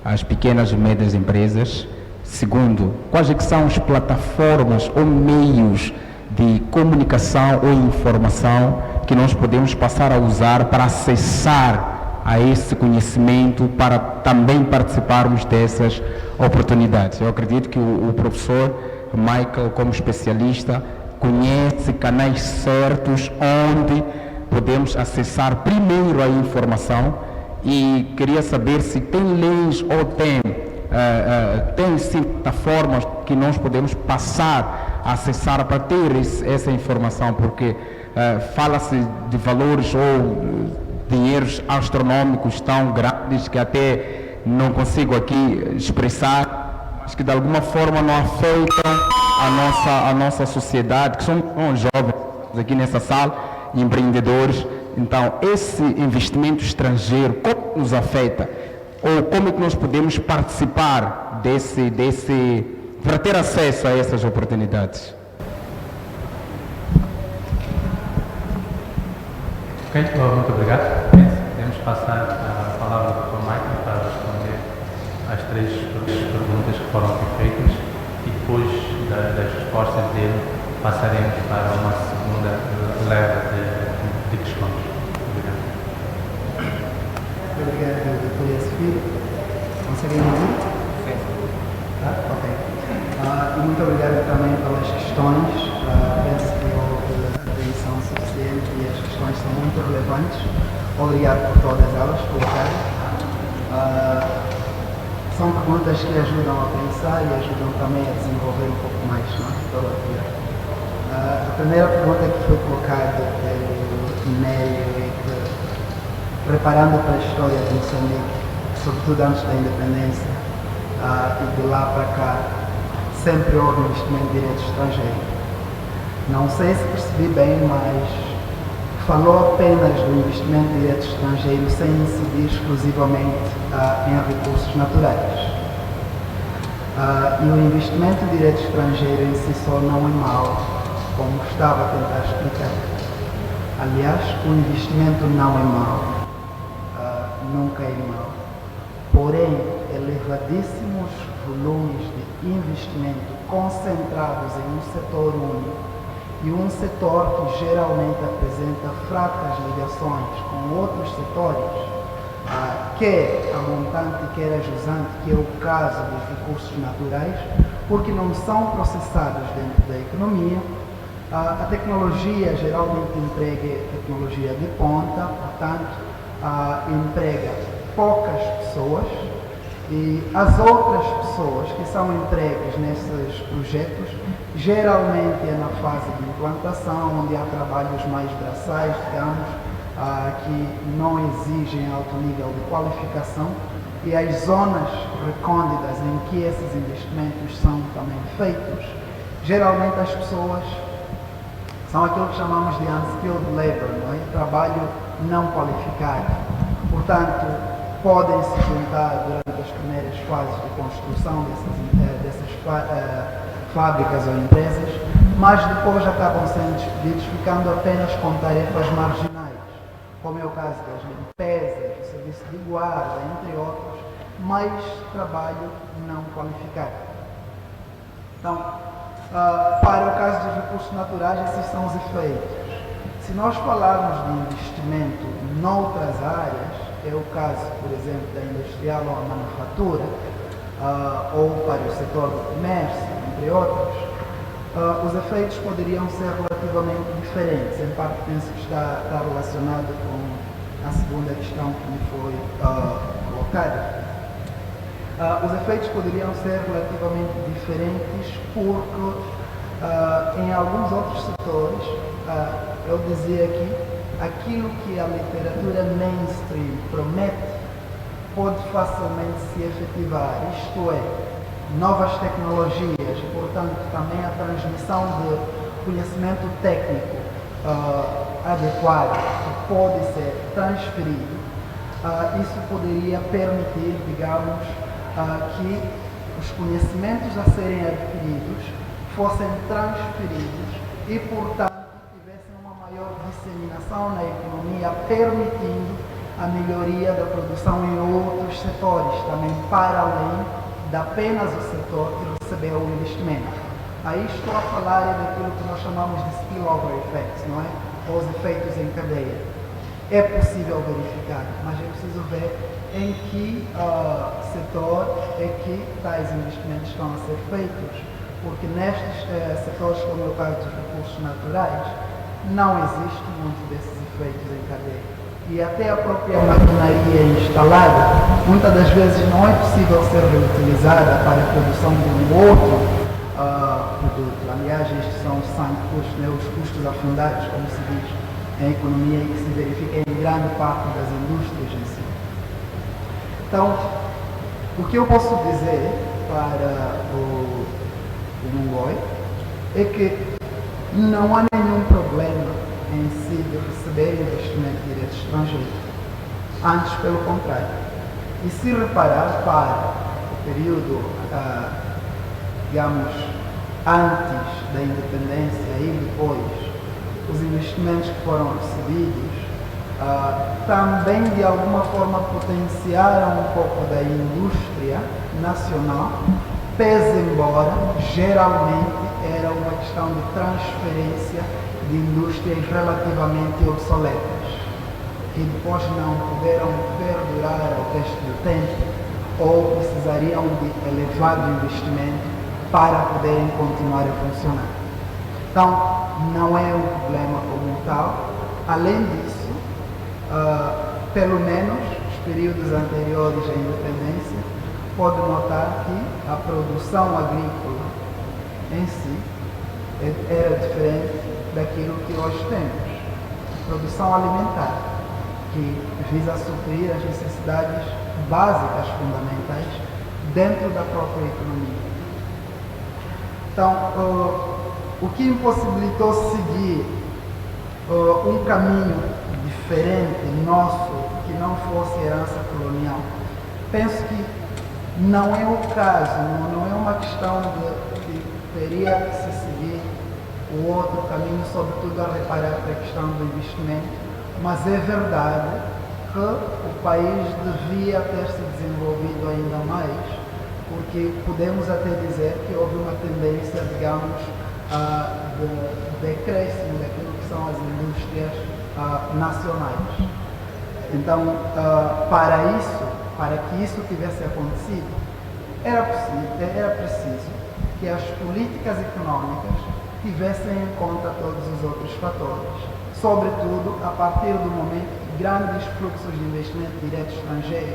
as pequenas e médias empresas? Segundo, quais é que são as plataformas ou meios de comunicação ou informação que nós podemos passar a usar para acessar a esse conhecimento, para também participarmos dessas oportunidades. Eu acredito que o professor Michael, como especialista, conhece canais certos onde podemos acessar primeiro a informação, e queria saber se tem leis ou tem sim plataformas que nós podemos passar a acessar para ter essa informação, porque fala-se de valores ou dinheiros astronômicos tão grandes que até não consigo aqui expressar, mas que de alguma forma não afetam a nossa sociedade, que são jovens aqui nessa sala, empreendedores. Então, esse investimento estrangeiro, como nos afeta? Ou como é que nós podemos participar para ter acesso a essas oportunidades? Ok, muito obrigado. Podemos passar a palavra ao Dr. Michael para responder às 3 perguntas que foram feitas, e depois das respostas dele passaremos para uma segunda leva de questões. Obrigado. Obrigado, Dr. Yasfir. Conseguem ouvir? Sim. Tá? Ok. E muito obrigado também pelas questões. Penso que houve atenção suficiente e as questões são muito relevantes. Obrigado por todas elas colocadas. São perguntas que ajudam a pensar e ajudam também a desenvolver um pouco mais, não é? Toda a vida. A primeira pergunta que foi colocada pelo e-mail é que, preparando para a história de Moçambique, sobretudo antes da independência, e de lá para cá, sempre houve investimento direto estrangeiro. Não sei se percebi bem, mas falou apenas do investimento direto estrangeiro sem incidir exclusivamente em recursos naturais. E o investimento direto estrangeiro em si só não é mau, como estava a tentar explicar. Aliás, o investimento não é mau, nunca é mau. Porém, elevadíssimos volumes de investimento concentrados em um setor único, e um setor que geralmente apresenta fracas ligações com outros setores, quer a montante, quer a jusante, que é o caso dos recursos naturais, porque não são processados dentro da economia. A tecnologia geralmente emprega tecnologia de ponta, portanto, emprega poucas pessoas, e as outras pessoas que são empregues nesses projetos geralmente é na fase de implantação, onde há trabalhos mais braçais, digamos, que não exigem alto nível de qualificação, e as zonas recônditas em que esses investimentos são também feitos, geralmente as pessoas são aquilo que chamamos de unskilled labor, não é? Trabalho não qualificado. Portanto, podem se juntar durante as primeiras fases de construção dessas fábricas ou empresas, mas depois acabam sendo despedidos, ficando apenas com tarefas marginais, como é o caso das limpezas, do serviço de guarda, entre outros, mas trabalho não qualificado. Então, para o caso dos recursos naturais, esses são os efeitos. Se nós falarmos de investimento noutras áreas, é o caso, por exemplo, da industrial ou a manufatura, ou para o setor do comércio, entre outros, os efeitos poderiam ser relativamente diferentes. Em parte, penso que está relacionado com a segunda questão que me foi colocada. Os efeitos poderiam ser relativamente diferentes porque, em alguns outros setores, eu dizia aqui, aquilo que a literatura mainstream promete pode facilmente se efetivar, isto é, novas tecnologias e, portanto, também a transmissão de conhecimento técnico adequado que pode ser transferido. Isso poderia permitir, digamos, que os conhecimentos a serem adquiridos fossem transferidos e, portanto, disseminação na economia, permitindo a melhoria da produção em outros setores, também para além de apenas o setor que recebeu o investimento. Aí estou a falar daquilo que nós chamamos de spillover effects, não é? Ou os efeitos em cadeia. É possível verificar, mas é preciso ver em que setor é que tais investimentos estão a ser feitos, porque nestes setores, como é o caso dos recursos naturais, não existe muito desses efeitos em cadeia. E até a própria maquinaria instalada, muitas das vezes não é possível ser reutilizada para a produção de um outro produto. Aliás, estes são os sunk costs, né, os custos afundados, como se diz em economia, e que se verifica em grande parte das indústrias em si. Então, o que eu posso dizer para o Mungoi é que não há nenhum problema em si de receber investimento direto estrangeiro. Antes, pelo contrário. E se reparar para o período, digamos, antes da independência e depois, os investimentos que foram recebidos também de alguma forma potenciaram um pouco da indústria nacional, pese embora geralmente era uma questão de transferência de indústrias relativamente obsoletas, que depois não puderam perdurar ao resto do tempo ou precisariam de elevado investimento para poderem continuar a funcionar. Então, não é um problema como tal. Além disso, pelo menos os períodos anteriores à independência, pode notar que a produção agrícola em si era diferente daquilo que hoje temos. Produção alimentar, que visa suprir as necessidades básicas, fundamentais, dentro da própria economia. Então, o que impossibilitou seguir um caminho diferente, nosso, que não fosse herança colonial, penso que não é o caso, não é uma questão de que teria que se seguir o outro caminho, sobretudo a reparar para a questão do investimento, mas é verdade que o país devia ter se desenvolvido ainda mais, porque podemos até dizer que houve uma tendência, digamos, de decréscimo daquilo que são as indústrias nacionais. Então, para que isso tivesse acontecido, era preciso que as políticas econômicas tivessem em conta todos os outros fatores, sobretudo a partir do momento que grandes fluxos de investimento direto estrangeiro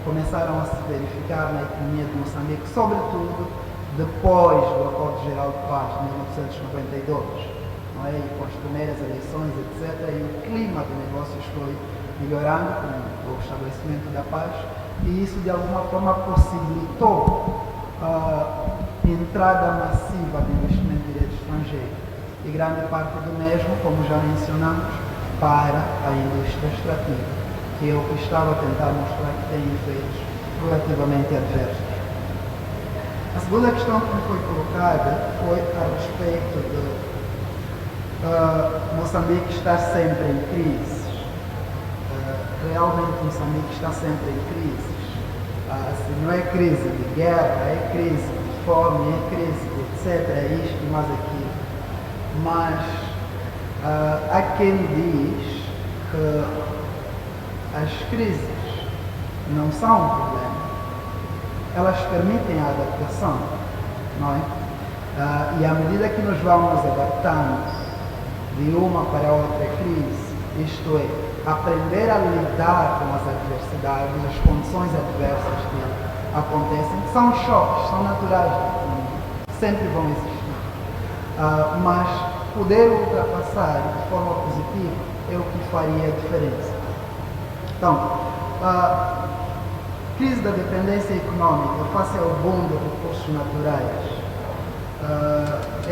começaram a se verificar na economia de Moçambique, sobretudo depois do Acordo Geral de Paz de 1992, não é? E com as primeiras eleições, etc., e o clima de negócios foi melhorando com o estabelecimento da paz, e isso de alguma forma possibilitou a entrada massiva de investimento direto estrangeiro, e grande parte do mesmo, como já mencionamos, para a indústria extrativa, que é o que estava a tentar mostrar que tem efeitos relativamente adversos. A segunda questão que me foi colocada foi a respeito de Moçambique estar sempre em crises. Realmente Moçambique está sempre em crises. Se não é crise de guerra, é crise de fome, é crise de etc., é isto e mais aquilo. Mas há quem diz que as crises não são um problema. Elas permitem a adaptação, não é? E à medida que nos vamos adaptando de uma para outra crise, isto é, aprender a lidar com as adversidades, as condições adversas que acontecem, são choques, são naturais, sempre vão existir. Mas poder ultrapassar de forma positiva é o que faria a diferença. Então, crise da dependência econômica face ao boom de recursos naturais.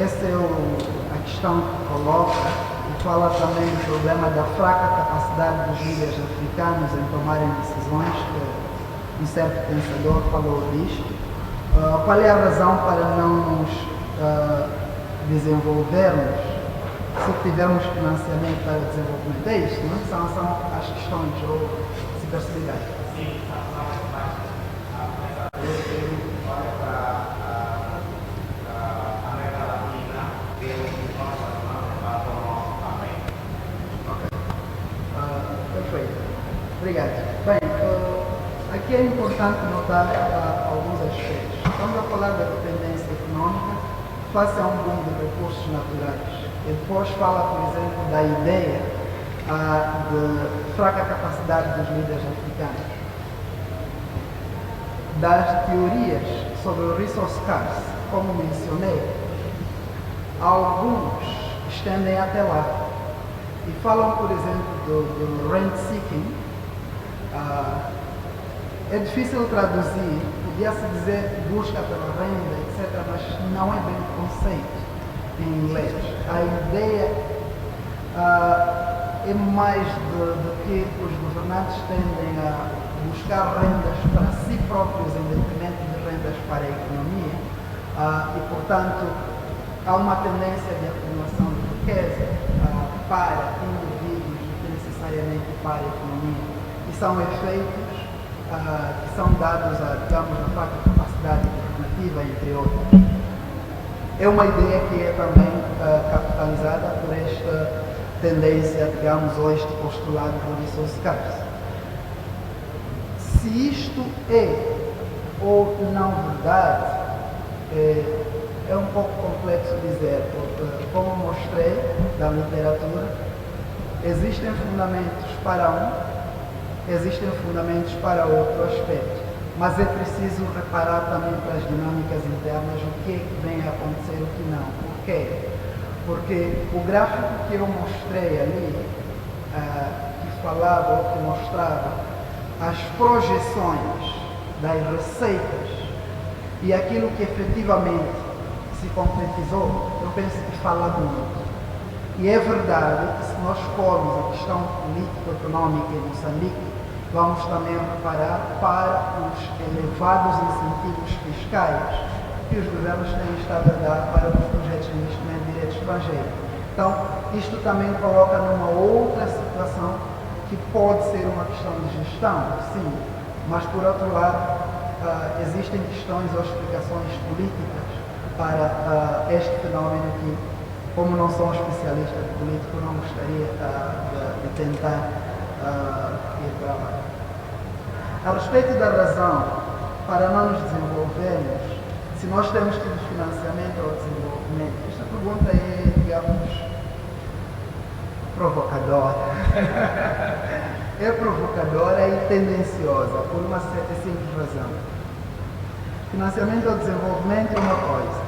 Essa é a questão que coloca e fala também do problema da fraca capacidade dos líderes africanos em tomarem decisões, que um certo pensador falou disto. Qual é a razão para não nos desenvolvermos se tivermos financiamento para o desenvolvimento? É isto, não? São as questões, ou se perceber. Obrigado. Bem, aqui é importante notar alguns aspectos. Estamos a falar da dependência econômica face a um boom de recursos naturais. E depois fala, por exemplo, da ideia de fraca capacidade dos líderes africanos. Das teorias sobre o resource scarce, como mencionei, alguns estendem até lá e falam, por exemplo, do rent seeking. É difícil traduzir, podia-se dizer busca pela renda, etc., mas não é bem o conceito em inglês. A ideia é mais de que os governantes tendem a buscar rendas para si próprios em detrimento de rendas para a economia e, portanto, há uma tendência de acumulação de riqueza para indivíduos do que necessariamente para a economia. E são efeitos que são dados digamos, a fraca capacidade governativa, entre outros. É uma ideia que é também capitalizada por esta tendência, digamos, ou este postulado do resource scarce. Se isto é ou não verdade, é um pouco complexo dizer, porque, como mostrei da literatura, existem fundamentos para um, existem fundamentos para outro aspecto, mas é preciso reparar também para as dinâmicas internas o que é que vem a acontecer e o que não. Por quê? Porque o gráfico que eu mostrei ali, que falava ou que mostrava as projeções das receitas e aquilo que efetivamente se concretizou, eu penso que fala muito. E é verdade que se nós formos a questão político-económica em Moçambique, vamos também reparar para os elevados incentivos fiscais que os governos têm estado a dar para os projetos de investimento direto estrangeiro. Então, isto também coloca numa outra situação que pode ser uma questão de gestão, sim, mas por outro lado, existem questões ou explicações políticas para este fenómeno que, como não sou um especialista de político, não gostaria de tentar ir para lá. A respeito da razão para não nos desenvolvermos, se nós temos tido financiamento ao desenvolvimento, esta pergunta é, digamos, provocadora. É provocadora e tendenciosa, por uma simples razão. Financiamento ao desenvolvimento é uma coisa.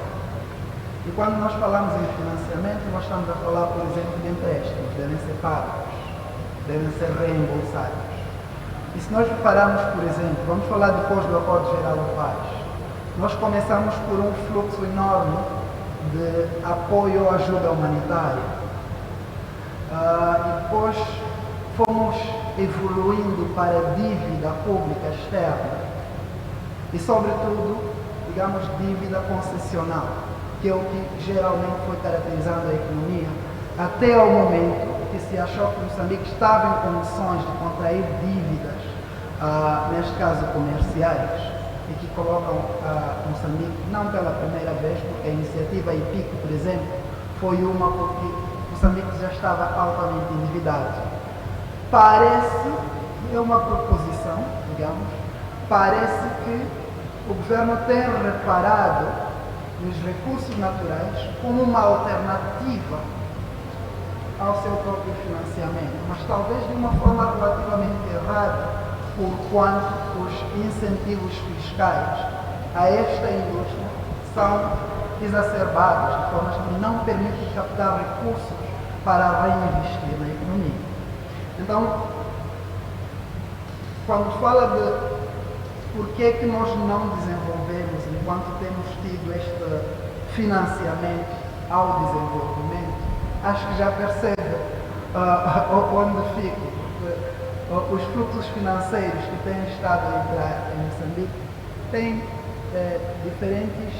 E quando nós falamos em financiamento, nós estamos a falar, por exemplo, de empréstimos, devem ser pagos, devem ser reembolsados. E se nós repararmos, por exemplo, vamos falar depois do Acordo Geral de Paz, nós começamos por um fluxo enorme de apoio ou ajuda humanitária. E depois fomos evoluindo para a dívida pública externa e, sobretudo, digamos, dívida concessional, que é o que geralmente foi caracterizando a economia, até ao momento que se achou que Moçambique estava em condições de contrair dívidas, neste caso comerciais, e que colocam Moçambique, não pela primeira vez, porque a iniciativa IPIC, por exemplo, foi uma porque Moçambique já estava altamente endividado. Parece, é uma proposição, digamos, parece que o governo tem reparado nos recursos naturais como uma alternativa ao seu próprio financiamento, mas talvez de uma forma relativamente errada, porquanto os incentivos fiscais a esta indústria são exacerbados, de forma que não permitem captar recursos para reinvestir na economia. Então, quando fala de por que é que nós não desenvolvemos enquanto temos tido este financiamento ao desenvolvimento, acho que já percebe onde fico. Os fluxos financeiros que têm estado a entrar em Moçambique têm diferentes,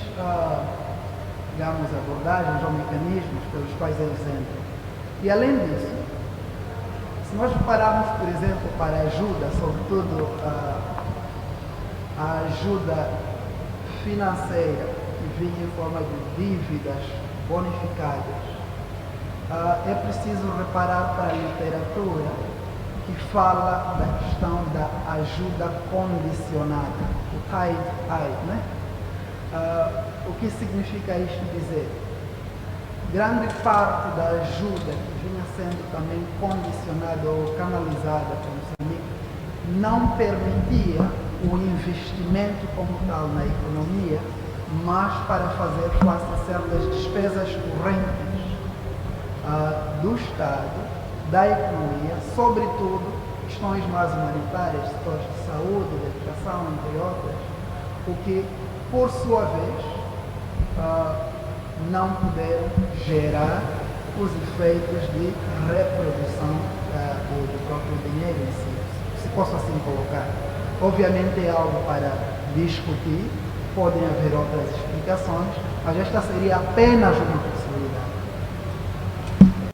digamos, abordagens ou mecanismos pelos quais eles entram. E além disso, se nós repararmos, por exemplo, para a ajuda, sobretudo a ajuda financeira que vinha em forma de dívidas bonificadas, é preciso reparar para a literatura que fala da questão da ajuda condicionada, o tied aid, né? O que significa isto dizer? Grande parte da ajuda que vinha sendo também condicionada ou canalizada para Moçambique não permitia o investimento como tal na economia, mas para fazer face a certas despesas correntes do Estado, da economia, sobretudo questões mais humanitárias, setores de saúde, de educação, entre outras, o que, por sua vez, não puderam gerar os efeitos de reprodução do próprio dinheiro em si, se posso assim colocar. Obviamente é algo para discutir, podem haver outras explicações, mas esta seria apenas uma possibilidade.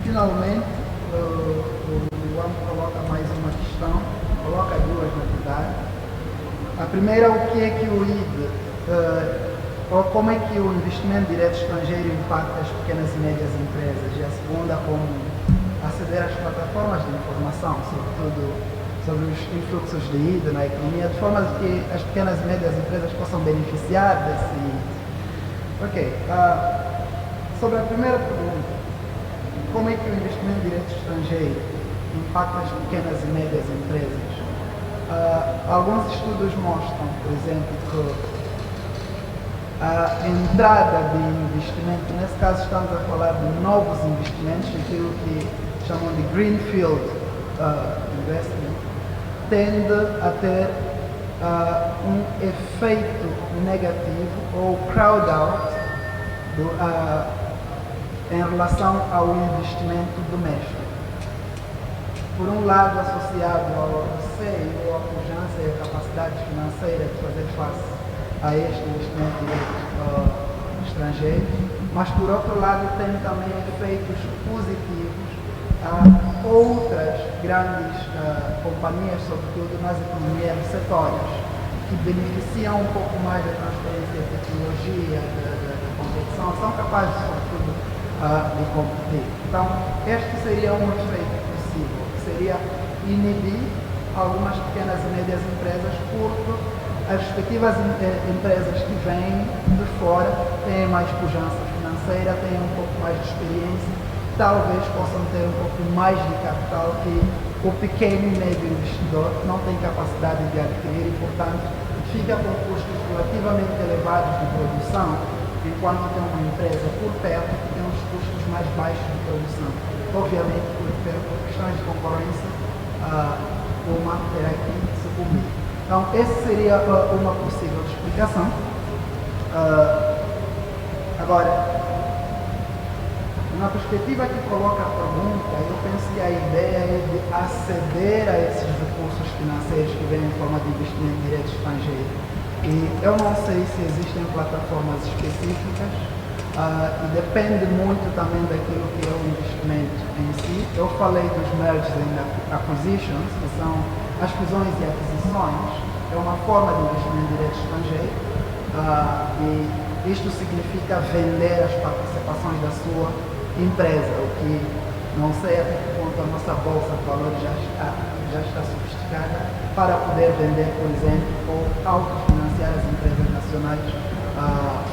Finalmente, o AMP coloca mais uma questão, coloca duas na verdade. A primeira, o que é que o ID, ou como é que o investimento direto estrangeiro impacta as pequenas e médias empresas? E a segunda, como aceder às plataformas de informação, sobretudo sobre os influxos de ida na economia, de forma que as pequenas e médias empresas possam beneficiar desse ida. Ok. Sobre a primeira pergunta, como é que o investimento direto estrangeiro impacta as pequenas e médias empresas? Alguns estudos mostram, por exemplo, que a entrada de investimento, nesse caso estamos a falar de novos investimentos, aquilo que chamam de Greenfield Investment, tende a ter um efeito negativo ou crowd out em relação ao investimento doméstico. Por um lado, associado ao receio, à pujança e à capacidade financeira de fazer face a este investimento direto estrangeiro, mas por outro lado tem também efeitos positivos a outras grandes companhias, sobretudo nas economias setoriais, que beneficiam um pouco mais da transferência de tecnologia, da competição, são capazes, sobretudo, de competir. Então, este seria um efeito possível, que seria inibir algumas pequenas e médias empresas, porque as respectivas empresas que vêm de fora têm mais pujança financeira, têm um pouco mais de experiência, talvez possam ter um pouco mais de capital que o pequeno e médio investidor não tem capacidade de adquirir e, portanto, fica com custos relativamente elevados de produção, enquanto tem uma empresa por perto que tem os custos mais baixos de produção. Obviamente, por questões de concorrência, uma terá que sucumbir. Então, essa seria uma possível explicação. Agora, na perspectiva que coloca a pergunta, eu penso que a ideia é de aceder a esses recursos financeiros que vêm em forma de investimento direto estrangeiro. E eu não sei se existem plataformas específicas e depende muito também daquilo que é o investimento em si. Eu falei dos mergers and acquisitions, que são as fusões e aquisições, é uma forma de investimento direto estrangeiro e isto significa vender as participações da sua empresa, o que não sei até que ponto a nossa bolsa de valores já está sofisticada para poder vender, por exemplo, ou autofinanciar as empresas nacionais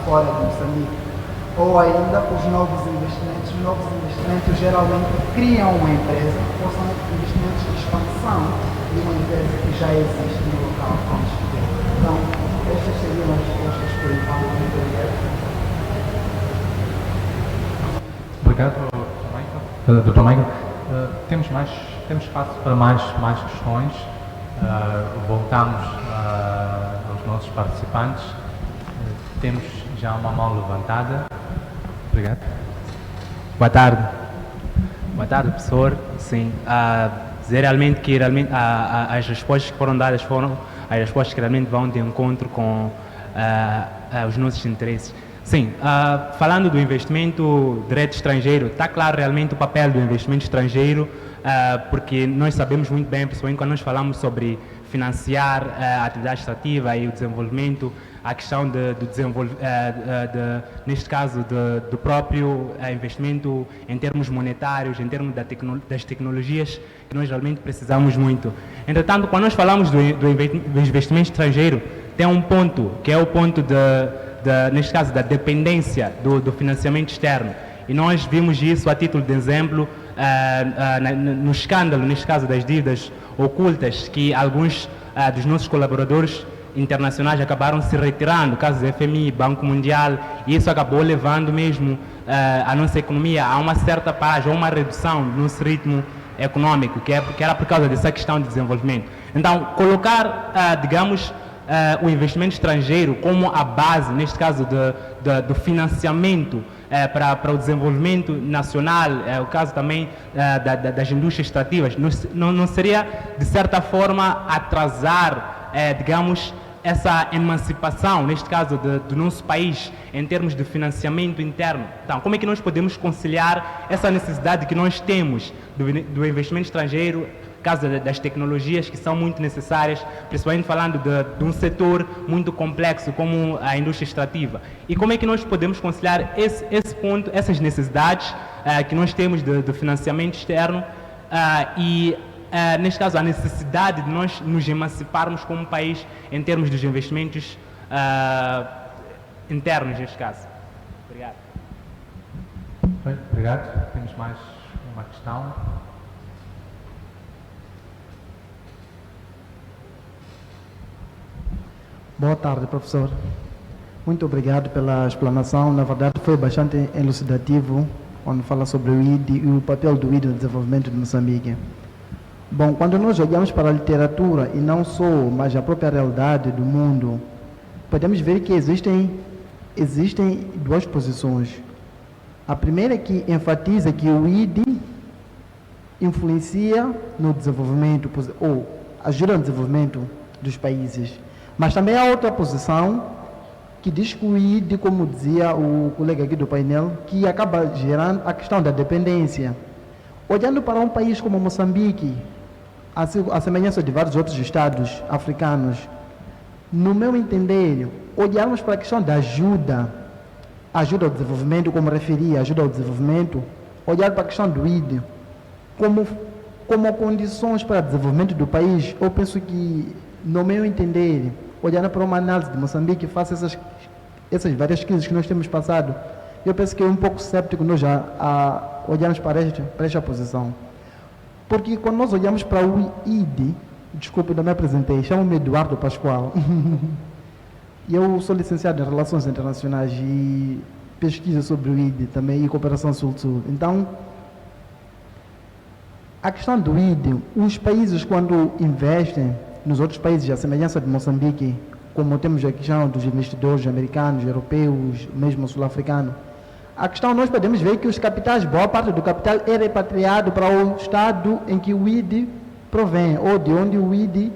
fora de Moçambique. Ou ainda os novos investimentos. Os novos investimentos geralmente criam uma empresa, ou são investimentos de expansão de uma empresa que já existe no local onde estiver. Então, estas seriam as respostas por enquanto. Muito obrigado. Obrigado, Dr. Michael. Temos espaço para mais questões. Voltamos aos nossos participantes. Temos já uma mão levantada. Obrigado. Boa tarde. Boa tarde, professor. Sim, dizer realmente que as respostas que foram dadas foram as respostas que realmente vão de encontro com os nossos interesses. Sim, falando do investimento direto estrangeiro, está claro realmente o papel do investimento estrangeiro, porque nós sabemos muito bem, principalmente quando nós falamos sobre financiar a atividade extrativa e o desenvolvimento, a questão neste caso, do próprio investimento em termos monetários, em termos das tecnologias que nós realmente precisamos muito. Entretanto, quando nós falamos do investimento estrangeiro, tem um ponto, que é o ponto, neste caso, da dependência do financiamento externo. E nós vimos isso a título de exemplo no escândalo, neste caso, das dívidas ocultas, que alguns dos nossos colaboradores internacionais acabaram se retirando, caso do FMI, Banco Mundial, e isso acabou levando mesmo a nossa economia a uma certa paragem, a uma redução do nosso ritmo econômico, que era por causa dessa questão de desenvolvimento. Então, colocar, digamos, o investimento estrangeiro como a base, neste caso, do financiamento para o desenvolvimento nacional, o caso também das indústrias extrativas, não seria, de certa forma, atrasar, digamos, essa emancipação, neste caso, do nosso país, em termos de financiamento interno? Então, como é que nós podemos conciliar essa necessidade que nós temos do investimento estrangeiro, caso das tecnologias que são muito necessárias, principalmente falando de um setor muito complexo como a indústria extrativa? E como é que nós podemos conciliar esse ponto, essas necessidades que nós temos do financiamento externo neste caso, a necessidade de nós nos emanciparmos como país em termos dos investimentos internos, neste caso? Obrigado. Bem, obrigado. Temos mais uma questão. Boa tarde, professor. Muito obrigado pela explanação. Na verdade, foi bastante elucidativo quando fala sobre o ID e o papel do ID no desenvolvimento de Moçambique. Bom, quando nós olhamos para a literatura, e não só, mas a própria realidade do mundo, podemos ver que existem duas posições. A primeira é que enfatiza que o ID influencia no desenvolvimento, ou ajuda no desenvolvimento dos países. Mas também há outra posição que diz que o ID, como dizia o colega aqui do painel, que acaba gerando a questão da dependência. Olhando para um país como Moçambique, a semelhança de vários outros estados africanos, no meu entender, olharmos para a questão da ajuda ao desenvolvimento, como referia, ajuda ao desenvolvimento, olhar para a questão do ID como condições para o desenvolvimento do país, eu penso que, no meu entender, olhando para uma análise de Moçambique, face essas várias crises que nós temos passado, eu penso que é um pouco séptico nós já olharmos para esta posição. Porque quando nós olhamos para o ID, desculpe, não me apresentei, chamo-me Eduardo Pascoal. E eu sou licenciado em Relações Internacionais e pesquisa sobre o ID também e cooperação sul-sul. Então, a questão do ID, os países quando investem nos outros países, a semelhança de Moçambique, como temos a questão dos investidores americanos, europeus, mesmo sul-africanos, a questão nós podemos ver que os capitais, boa parte do capital é repatriado para o estado em que o ID provém, ou de onde o ID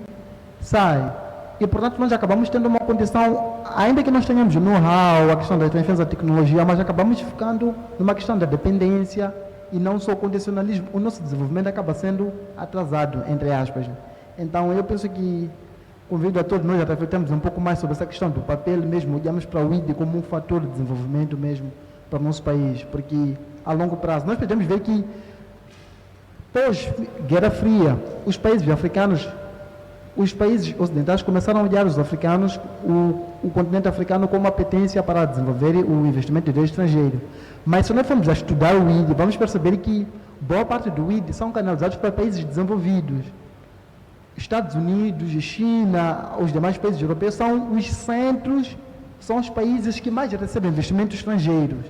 sai. E, portanto, nós acabamos tendo uma condição, ainda que nós tenhamos o know-how, a questão da transferência da tecnologia, mas acabamos ficando numa questão da dependência e não só o condicionalismo. O nosso desenvolvimento acaba sendo atrasado, entre aspas. Então, eu penso que convido a todos nós a refletirmos um pouco mais sobre essa questão do papel mesmo, olhamos para o ID como um fator de desenvolvimento mesmo para o nosso país, porque a longo prazo nós podemos ver que pós-Guerra Fria, os países africanos, os países ocidentais começaram a olhar os africanos, o continente africano como uma potência para desenvolver o investimento do estrangeiro. Mas se nós formos a estudar o ID, vamos perceber que boa parte do ID são canalizados para países desenvolvidos. Estados Unidos, China, os demais países europeus são os centros, são os países que mais recebem investimentos estrangeiros,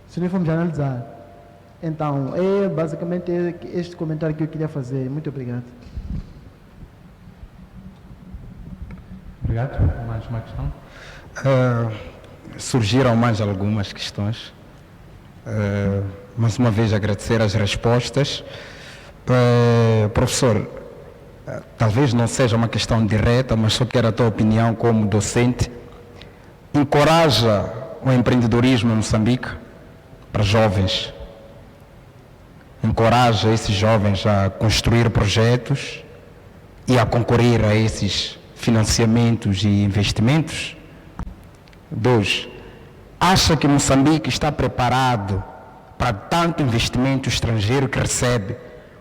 se nós formos analisar. Então, é basicamente este comentário que eu queria fazer. Muito obrigado. Obrigado. Mais uma questão? Surgiram mais algumas questões. Mais uma vez agradecer as respostas. Professor, talvez não seja uma questão direta, mas só quero a tua opinião como docente. Encoraja o empreendedorismo em Moçambique para jovens? Encoraja esses jovens a construir projetos, e a concorrer a esses financiamentos e investimentos? 2. Acha que Moçambique está preparado para tanto investimento estrangeiro que recebe,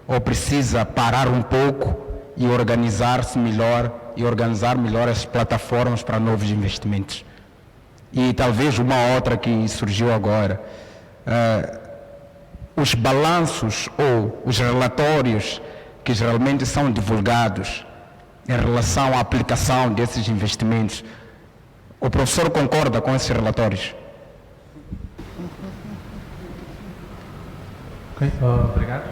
ou precisa parar um pouco e organizar-se melhor e organizar melhor as plataformas para novos investimentos? E talvez uma outra que surgiu agora, os balanços ou os relatórios que geralmente são divulgados em relação à aplicação desses investimentos, o professor concorda com esses relatórios? Ok, obrigado.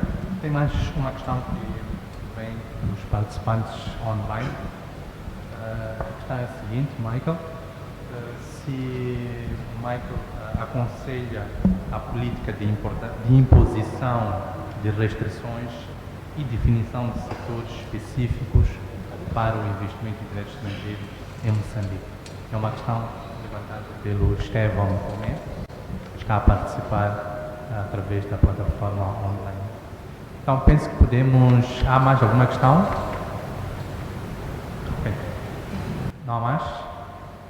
Tem mais uma questão que vem dos participantes online. A questão é a seguinte, Michael. Se Michael aconselha a política de imposição de restrições e definição de setores específicos para o investimento direto estrangeiro em Moçambique. É uma questão levantada pelo Estevão Comé, que está a participar através da plataforma online. Então, penso que podemos... Há mais alguma questão? Ok. Não há mais?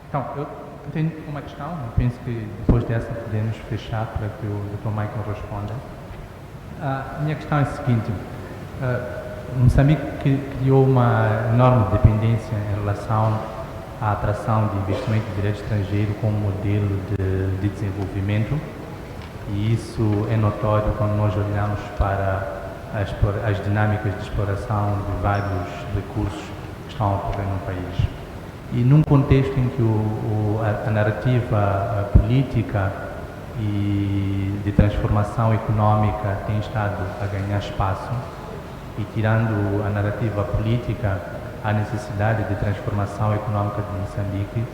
Então, eu tenho uma questão. Eu penso que depois dessa podemos fechar para que o Dr. Michael responda. A minha questão é a seguinte. Moçambique criou uma enorme dependência em relação à atração de investimento direto estrangeiro como modelo de desenvolvimento, e isso é notório quando nós olhamos para as dinâmicas de exploração de vários recursos que estão a ocorrer no país. E num contexto em que a narrativa política e de transformação económica tem estado a ganhar espaço, e tirando a narrativa política, a necessidade de transformação económica de Moçambique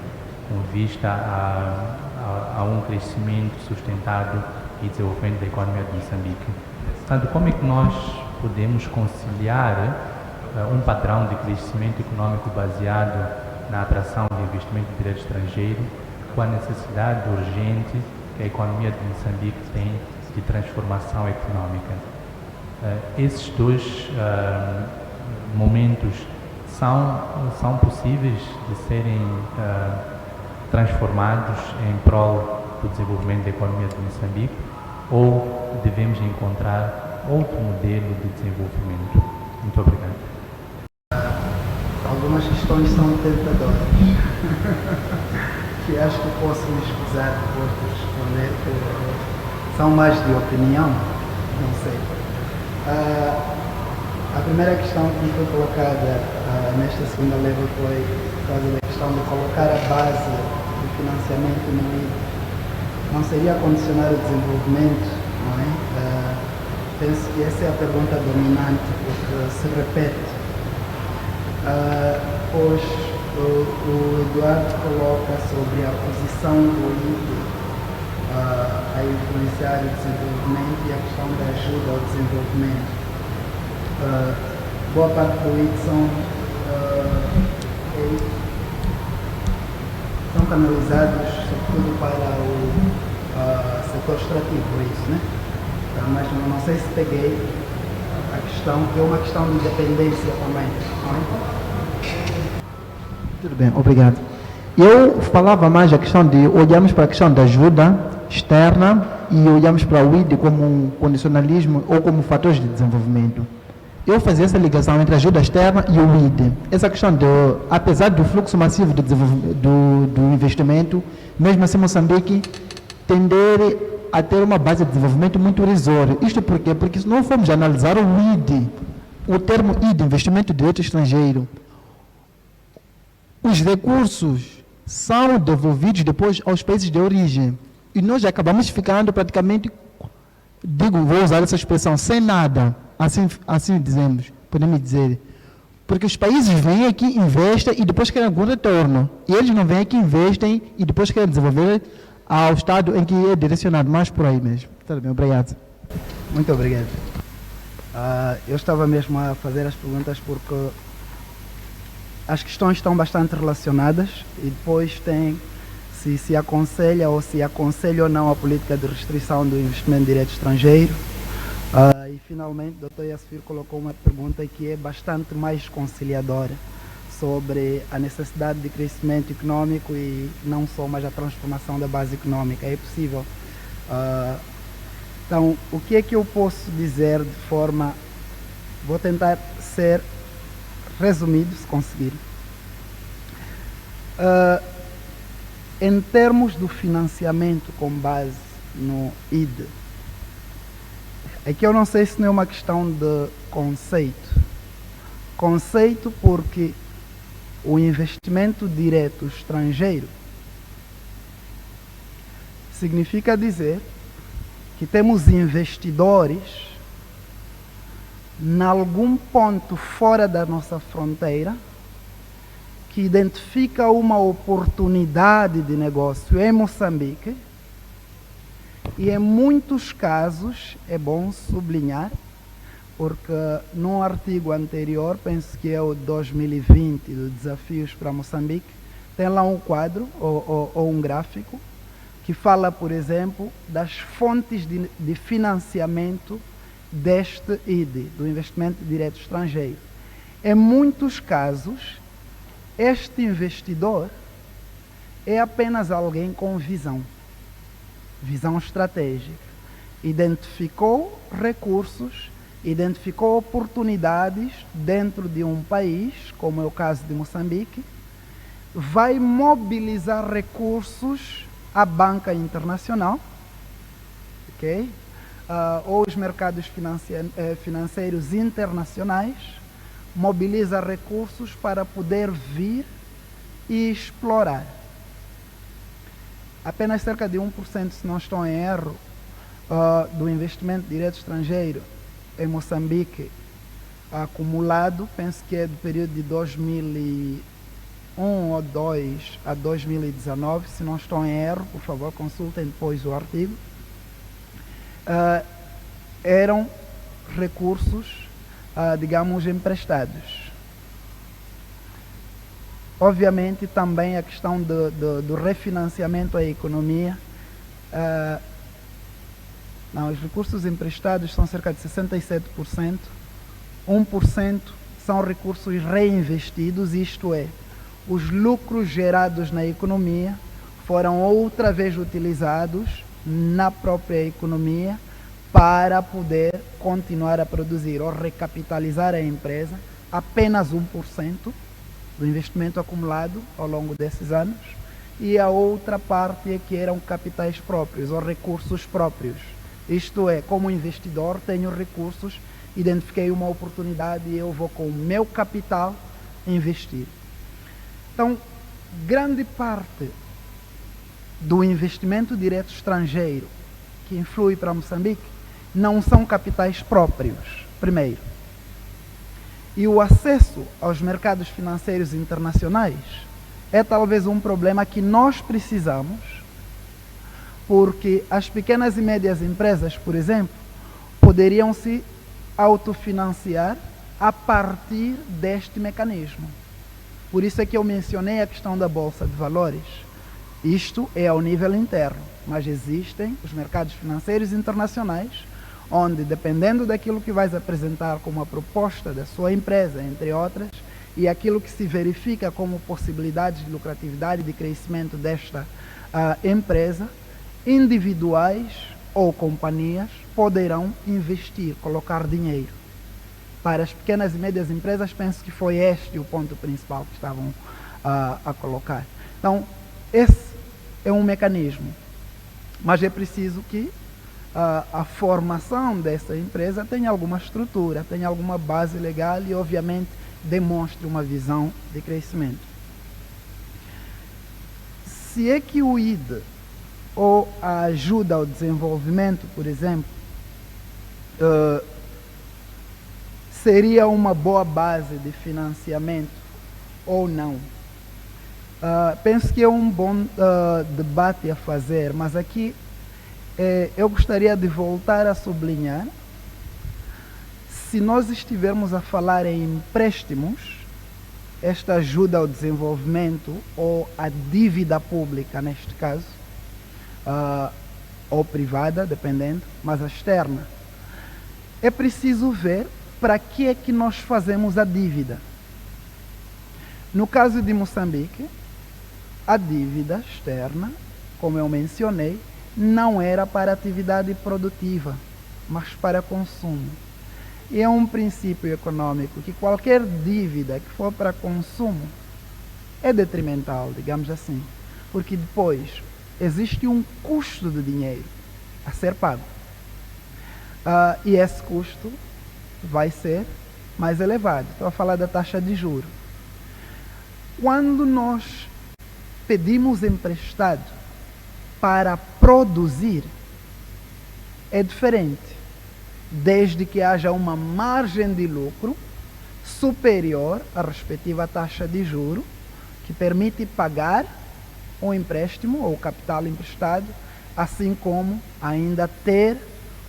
com vista a um crescimento sustentado e desenvolvimento da economia de Moçambique. Portanto, como é que nós podemos conciliar um padrão de crescimento económico baseado na atração de investimento direto estrangeiro com a necessidade urgente que a economia de Moçambique tem de transformação económica? Esses dois momentos são possíveis de serem transformados em prol do desenvolvimento da economia de Moçambique, ou devemos encontrar outro modelo de desenvolvimento? Muito obrigado. Algumas questões são tentadoras que acho que posso me escusar depois de responder, que são mais de opinião, não sei. A primeira questão que foi colocada nesta segunda leva foi por causa da questão de colocar a base do financiamento no IDE. Não seria condicionar o desenvolvimento, não é? Penso que essa é a pergunta dominante, porque se repete. Pois o Eduardo coloca sobre a posição do IDE a influenciar o desenvolvimento e a questão da ajuda ao desenvolvimento. Boa parte do IDE são canalizados sobretudo para o setor extrativo, por isso, né? Mas não sei se peguei a questão, que é uma questão de dependência também, não é? Tudo bem, obrigado. Eu falava mais a questão de olharmos para a questão da ajuda externa e olharmos para o IDE como um condicionalismo ou como fatores de desenvolvimento. Eu fazia essa ligação entre a ajuda externa e o IDE. Essa questão apesar do fluxo massivo do investimento, mesmo assim Moçambique tender a ter uma base de desenvolvimento muito irrisória. Isto por quê? Porque se não formos analisar o IDE, o termo IDE, investimento direto estrangeiro, os recursos são devolvidos depois aos países de origem. E nós acabamos ficando praticamente, vou usar essa expressão, sem nada, assim dizemos, podemos dizer. Porque os países vêm aqui, investem e depois querem algum retorno. E eles não vêm aqui, investem e depois querem desenvolver ao estado em que é direcionado, mais por aí mesmo. Tudo bem, obrigado. Muito obrigado. Eu estava mesmo a fazer as perguntas porque as questões estão bastante relacionadas e depois tem se aconselha ou se aconselha ou não a política de restrição do investimento direto estrangeiro, E finalmente, o Dr. Yassir colocou uma pergunta que é bastante mais conciliadora sobre a necessidade de crescimento econômico e não só, mas a transformação da base econômica. É possível? Então, o que é que eu posso dizer de forma... Vou tentar ser resumido, se conseguir. Em termos do financiamento com base no ID, aqui eu não sei se não é uma questão de conceito. Conceito porque o investimento direto estrangeiro significa dizer que temos investidores em algum ponto fora da nossa fronteira que identifica uma oportunidade de negócio em Moçambique e em muitos casos, é bom sublinhar, porque num artigo anterior, penso que é o 2020 do Desafios para Moçambique, tem lá um quadro ou um gráfico que fala, por exemplo, das fontes de financiamento deste ID, do investimento direto estrangeiro. Em muitos casos, este investidor é apenas alguém com visão estratégica. Identificou recursos, identificou oportunidades dentro de um país, como é o caso de Moçambique, vai mobilizar recursos à banca internacional, ok? Ou os mercados financeiros internacionais, mobiliza recursos para poder vir e explorar. Apenas cerca de 1%, se não estou em erro, do investimento direto estrangeiro em Moçambique acumulado, penso que é do período de 2001 ou 2002 a 2019, se não estou em erro, por favor, consultem depois o artigo, eram recursos, digamos, emprestados. Obviamente, também a questão do refinanciamento à economia. Não, os recursos emprestados são cerca de 67%. 1% são recursos reinvestidos, isto é, os lucros gerados na economia foram outra vez utilizados na própria economia para poder continuar a produzir ou recapitalizar a empresa. Apenas 1% do investimento acumulado ao longo desses anos, e a outra parte é que eram capitais próprios ou recursos próprios. Isto é, como investidor, tenho recursos, identifiquei uma oportunidade e eu vou com o meu capital investir. Então, grande parte do investimento direto estrangeiro que influi para Moçambique não são capitais próprios, primeiro. E o acesso aos mercados financeiros internacionais é talvez um problema que nós precisamos, porque as pequenas e médias empresas, por exemplo, poderiam se autofinanciar a partir deste mecanismo. Por isso é que eu mencionei a questão da Bolsa de Valores. Isto é ao nível interno, mas existem os mercados financeiros internacionais, onde, dependendo daquilo que vais apresentar como a proposta da sua empresa, entre outras, e aquilo que se verifica como possibilidades de lucratividade e de crescimento desta empresa, individuais ou companhias poderão investir, colocar dinheiro. Para as pequenas e médias empresas, penso que foi este o ponto principal que estavam a colocar. Então, esse é um mecanismo, mas é preciso que a formação dessa empresa tenha alguma estrutura, tenha alguma base legal e, obviamente, demonstre uma visão de crescimento. Se é que o ID ou a ajuda ao desenvolvimento, por exemplo, seria uma boa base de financiamento ou não, penso que é um bom debate a fazer, mas aqui eu gostaria de voltar a sublinhar: se nós estivermos a falar em empréstimos, esta ajuda ao desenvolvimento ou a dívida pública, neste caso, ou privada, dependendo, mas a externa, é preciso ver para que é que nós fazemos a dívida. No caso de Moçambique, a dívida externa, como eu mencionei, não era para atividade produtiva, mas para consumo. E é um princípio econômico que qualquer dívida que for para consumo é detrimental, digamos assim, porque depois existe um custo de dinheiro a ser pago. E esse custo vai ser mais elevado. Estou a falar da taxa de juros. Quando nós pedimos emprestado para produzir, é diferente, desde que haja uma margem de lucro superior à respectiva taxa de juro, que permite pagar o empréstimo ou o capital emprestado, assim como ainda ter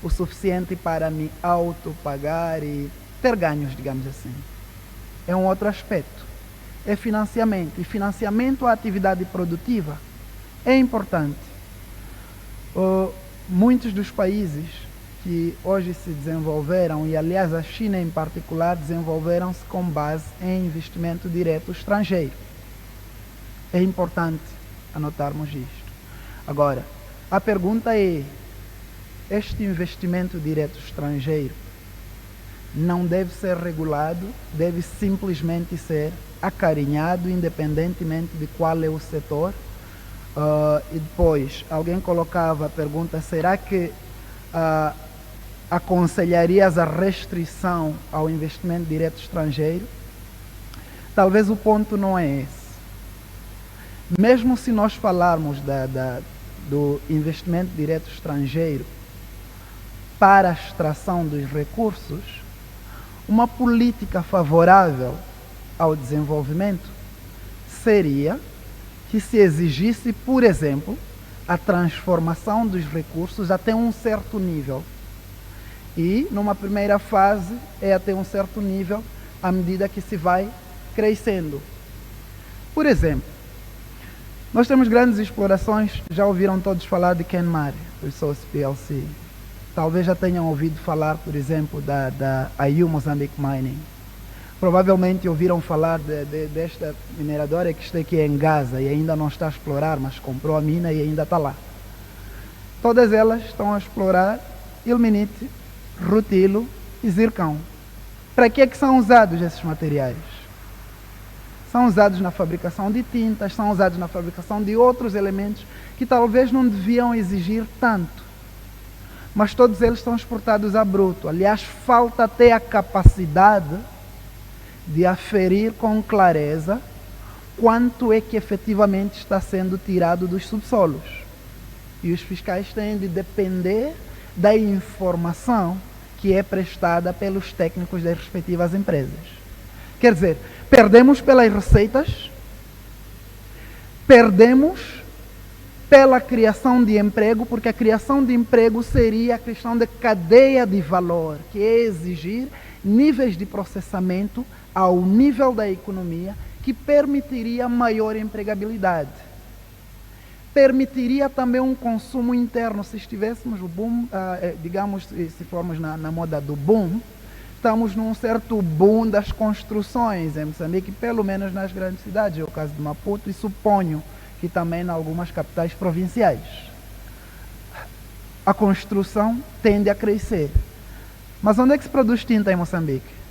o suficiente para me autopagar e ter ganhos, digamos assim. É um outro aspecto. É financiamento. E financiamento à atividade produtiva é importante. Muitos dos países que hoje se desenvolveram, e aliás a China em particular, desenvolveram-se com base em investimento direto estrangeiro. É importante anotarmos isto. Agora, a pergunta é: este investimento direto estrangeiro não deve ser regulado, deve simplesmente ser acarinhado, independentemente de qual é o setor? E depois, alguém colocava a pergunta: será que aconselharias a restrição ao investimento direto estrangeiro? Talvez o ponto não é esse. Mesmo se nós falarmos do investimento direto estrangeiro para a extração dos recursos, uma política favorável ao desenvolvimento seria que se exigisse, por exemplo, a transformação dos recursos até um certo nível. E, numa primeira fase, é até um certo nível à medida que se vai crescendo. Por exemplo, nós temos grandes explorações, já ouviram todos falar de Kenmare Resources PLC. Talvez já tenham ouvido falar, por exemplo, da AU Mozambique Mining. Provavelmente ouviram falar desta mineradora que está aqui em Gaza e ainda não está a explorar, mas comprou a mina e ainda está lá. Todas elas estão a explorar ilmenite, rutilo e zircão. Para que é que são usados esses materiais? São usados na fabricação de tintas, são usados na fabricação de outros elementos que talvez não deviam exigir tanto. Mas todos eles são exportados a bruto. Aliás, falta até a capacidade de aferir com clareza quanto é que efetivamente está sendo tirado dos subsolos. E os fiscais têm de depender da informação que é prestada pelos técnicos das respectivas empresas. Quer dizer, perdemos pelas receitas, perdemos pela criação de emprego, porque a criação de emprego seria a questão de cadeia de valor, que é exigir níveis de processamento ao nível da economia que permitiria maior empregabilidade. Permitiria também um consumo interno. Se estivéssemos o boom, digamos, se formos na moda do boom, estamos num certo boom das construções em Moçambique, pelo menos nas grandes cidades, é o caso de Maputo, e suponho que também em algumas capitais provinciais. A construção tende a crescer. Mas onde é que se produz tinta em Moçambique?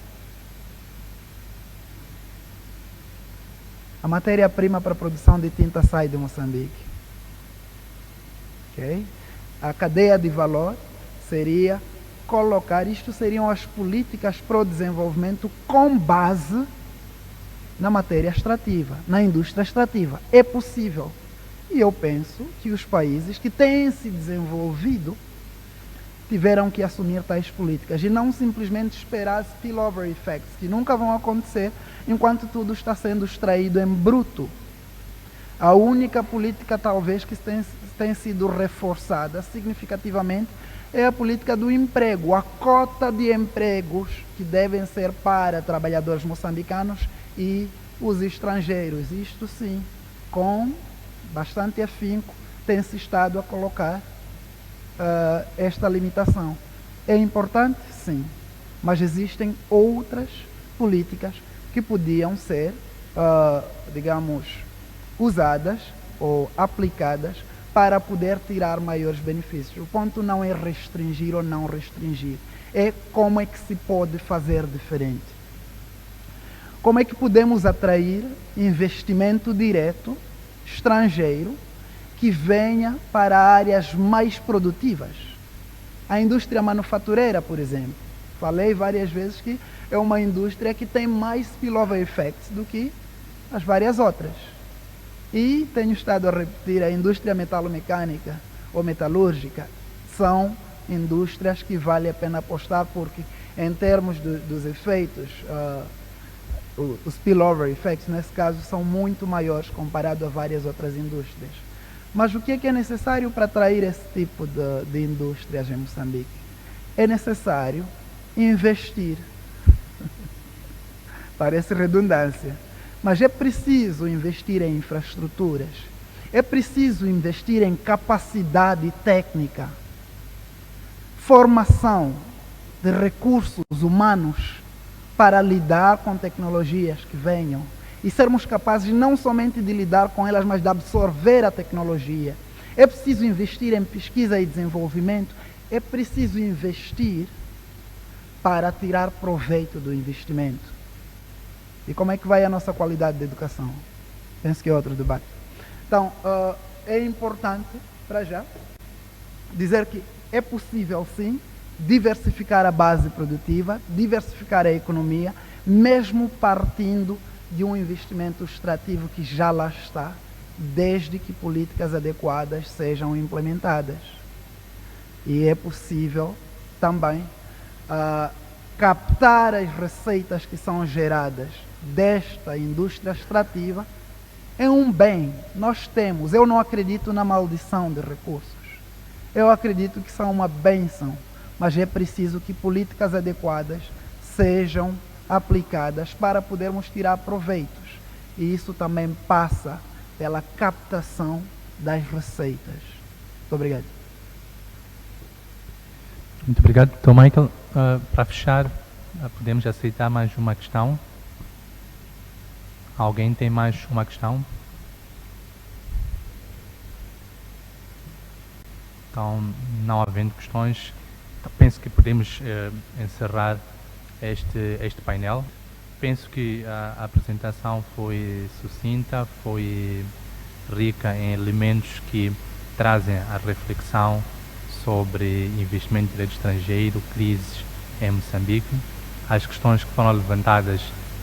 A matéria-prima para a produção de tinta sai de Moçambique. Okay? A cadeia de valor seria colocar, isto seriam as políticas para o desenvolvimento com base na matéria extrativa, na indústria extrativa. É possível. E eu penso que os países que têm se desenvolvido tiveram que assumir tais políticas e não simplesmente esperar spillover effects, que nunca vão acontecer enquanto tudo está sendo extraído em bruto. A única política, talvez, que tem sido reforçada significativamente é a política do emprego, a cota de empregos que devem ser para trabalhadores moçambicanos e os estrangeiros. Isto sim, com bastante afinco, tem-se estado a colocar esta limitação. É importante? Sim. sim, mas existem outras políticas que podiam ser, digamos, usadas ou aplicadas para poder tirar maiores benefícios. O ponto não é restringir ou não restringir, é como é que se pode fazer diferente. Como é que podemos atrair investimento direto estrangeiro que venha para áreas mais produtivas? A indústria manufatureira, por exemplo. Falei várias vezes que é uma indústria que tem mais spillover effects do que as várias outras. E tenho estado a repetir, a indústria metalomecânica ou metalúrgica são indústrias que vale a pena apostar, porque em termos dos efeitos, os spillover effects, nesse caso, são muito maiores comparado a várias outras indústrias. Mas o que é necessário para atrair esse tipo de indústrias em Moçambique? É necessário investir. Parece redundância, mas é preciso investir em infraestruturas, é preciso investir em capacidade técnica, formação de recursos humanos para lidar com tecnologias que venham e sermos capazes não somente de lidar com elas, mas de absorver a tecnologia. É preciso investir em pesquisa e desenvolvimento, é preciso investir para tirar proveito do investimento. E como é que vai a nossa qualidade de educação? Penso que é outro debate. Então, é importante, para já, dizer que é possível, sim, diversificar a base produtiva, diversificar a economia, mesmo partindo de um investimento extrativo que já lá está, desde que políticas adequadas sejam implementadas. E é possível também captar as receitas que são geradas desta indústria extrativa é um bem. Nós temos, eu não acredito na maldição de recursos. Eu acredito que são uma bênção, mas é preciso que políticas adequadas sejam aplicadas para podermos tirar proveitos. E isso também passa pela captação das receitas. Muito obrigado. Muito obrigado, Dr. Michael. Para fechar, podemos aceitar mais uma questão? Alguém tem mais uma questão? Então, não havendo questões, penso que podemos encerrar este painel. Penso que a apresentação foi sucinta, foi rica em elementos que trazem a reflexão sobre investimento direto estrangeiro, crises em Moçambique. As questões que foram levantadas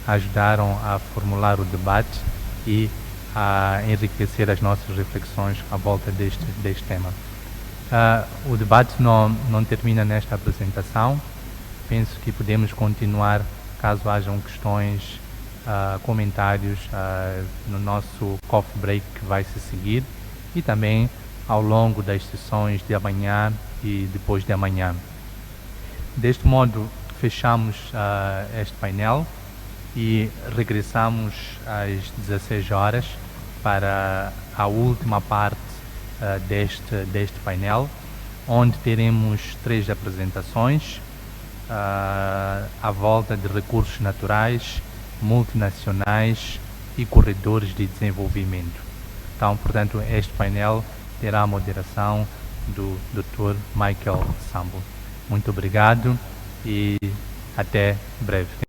ajudaram a formular o debate e a enriquecer as nossas reflexões à volta deste tema. O debate não termina nesta apresentação. Penso que podemos continuar caso hajam questões, comentários no nosso coffee break que vai se seguir e também ao longo das sessões de amanhã e depois de amanhã. Deste modo, fechamos este painel e regressamos às 16 horas para a última parte deste painel, onde teremos 3 apresentações à volta de recursos naturais, multinacionais e corredores de desenvolvimento. Então, portanto, este painel terá a moderação do Dr. Michael Sambo. Muito obrigado e até breve.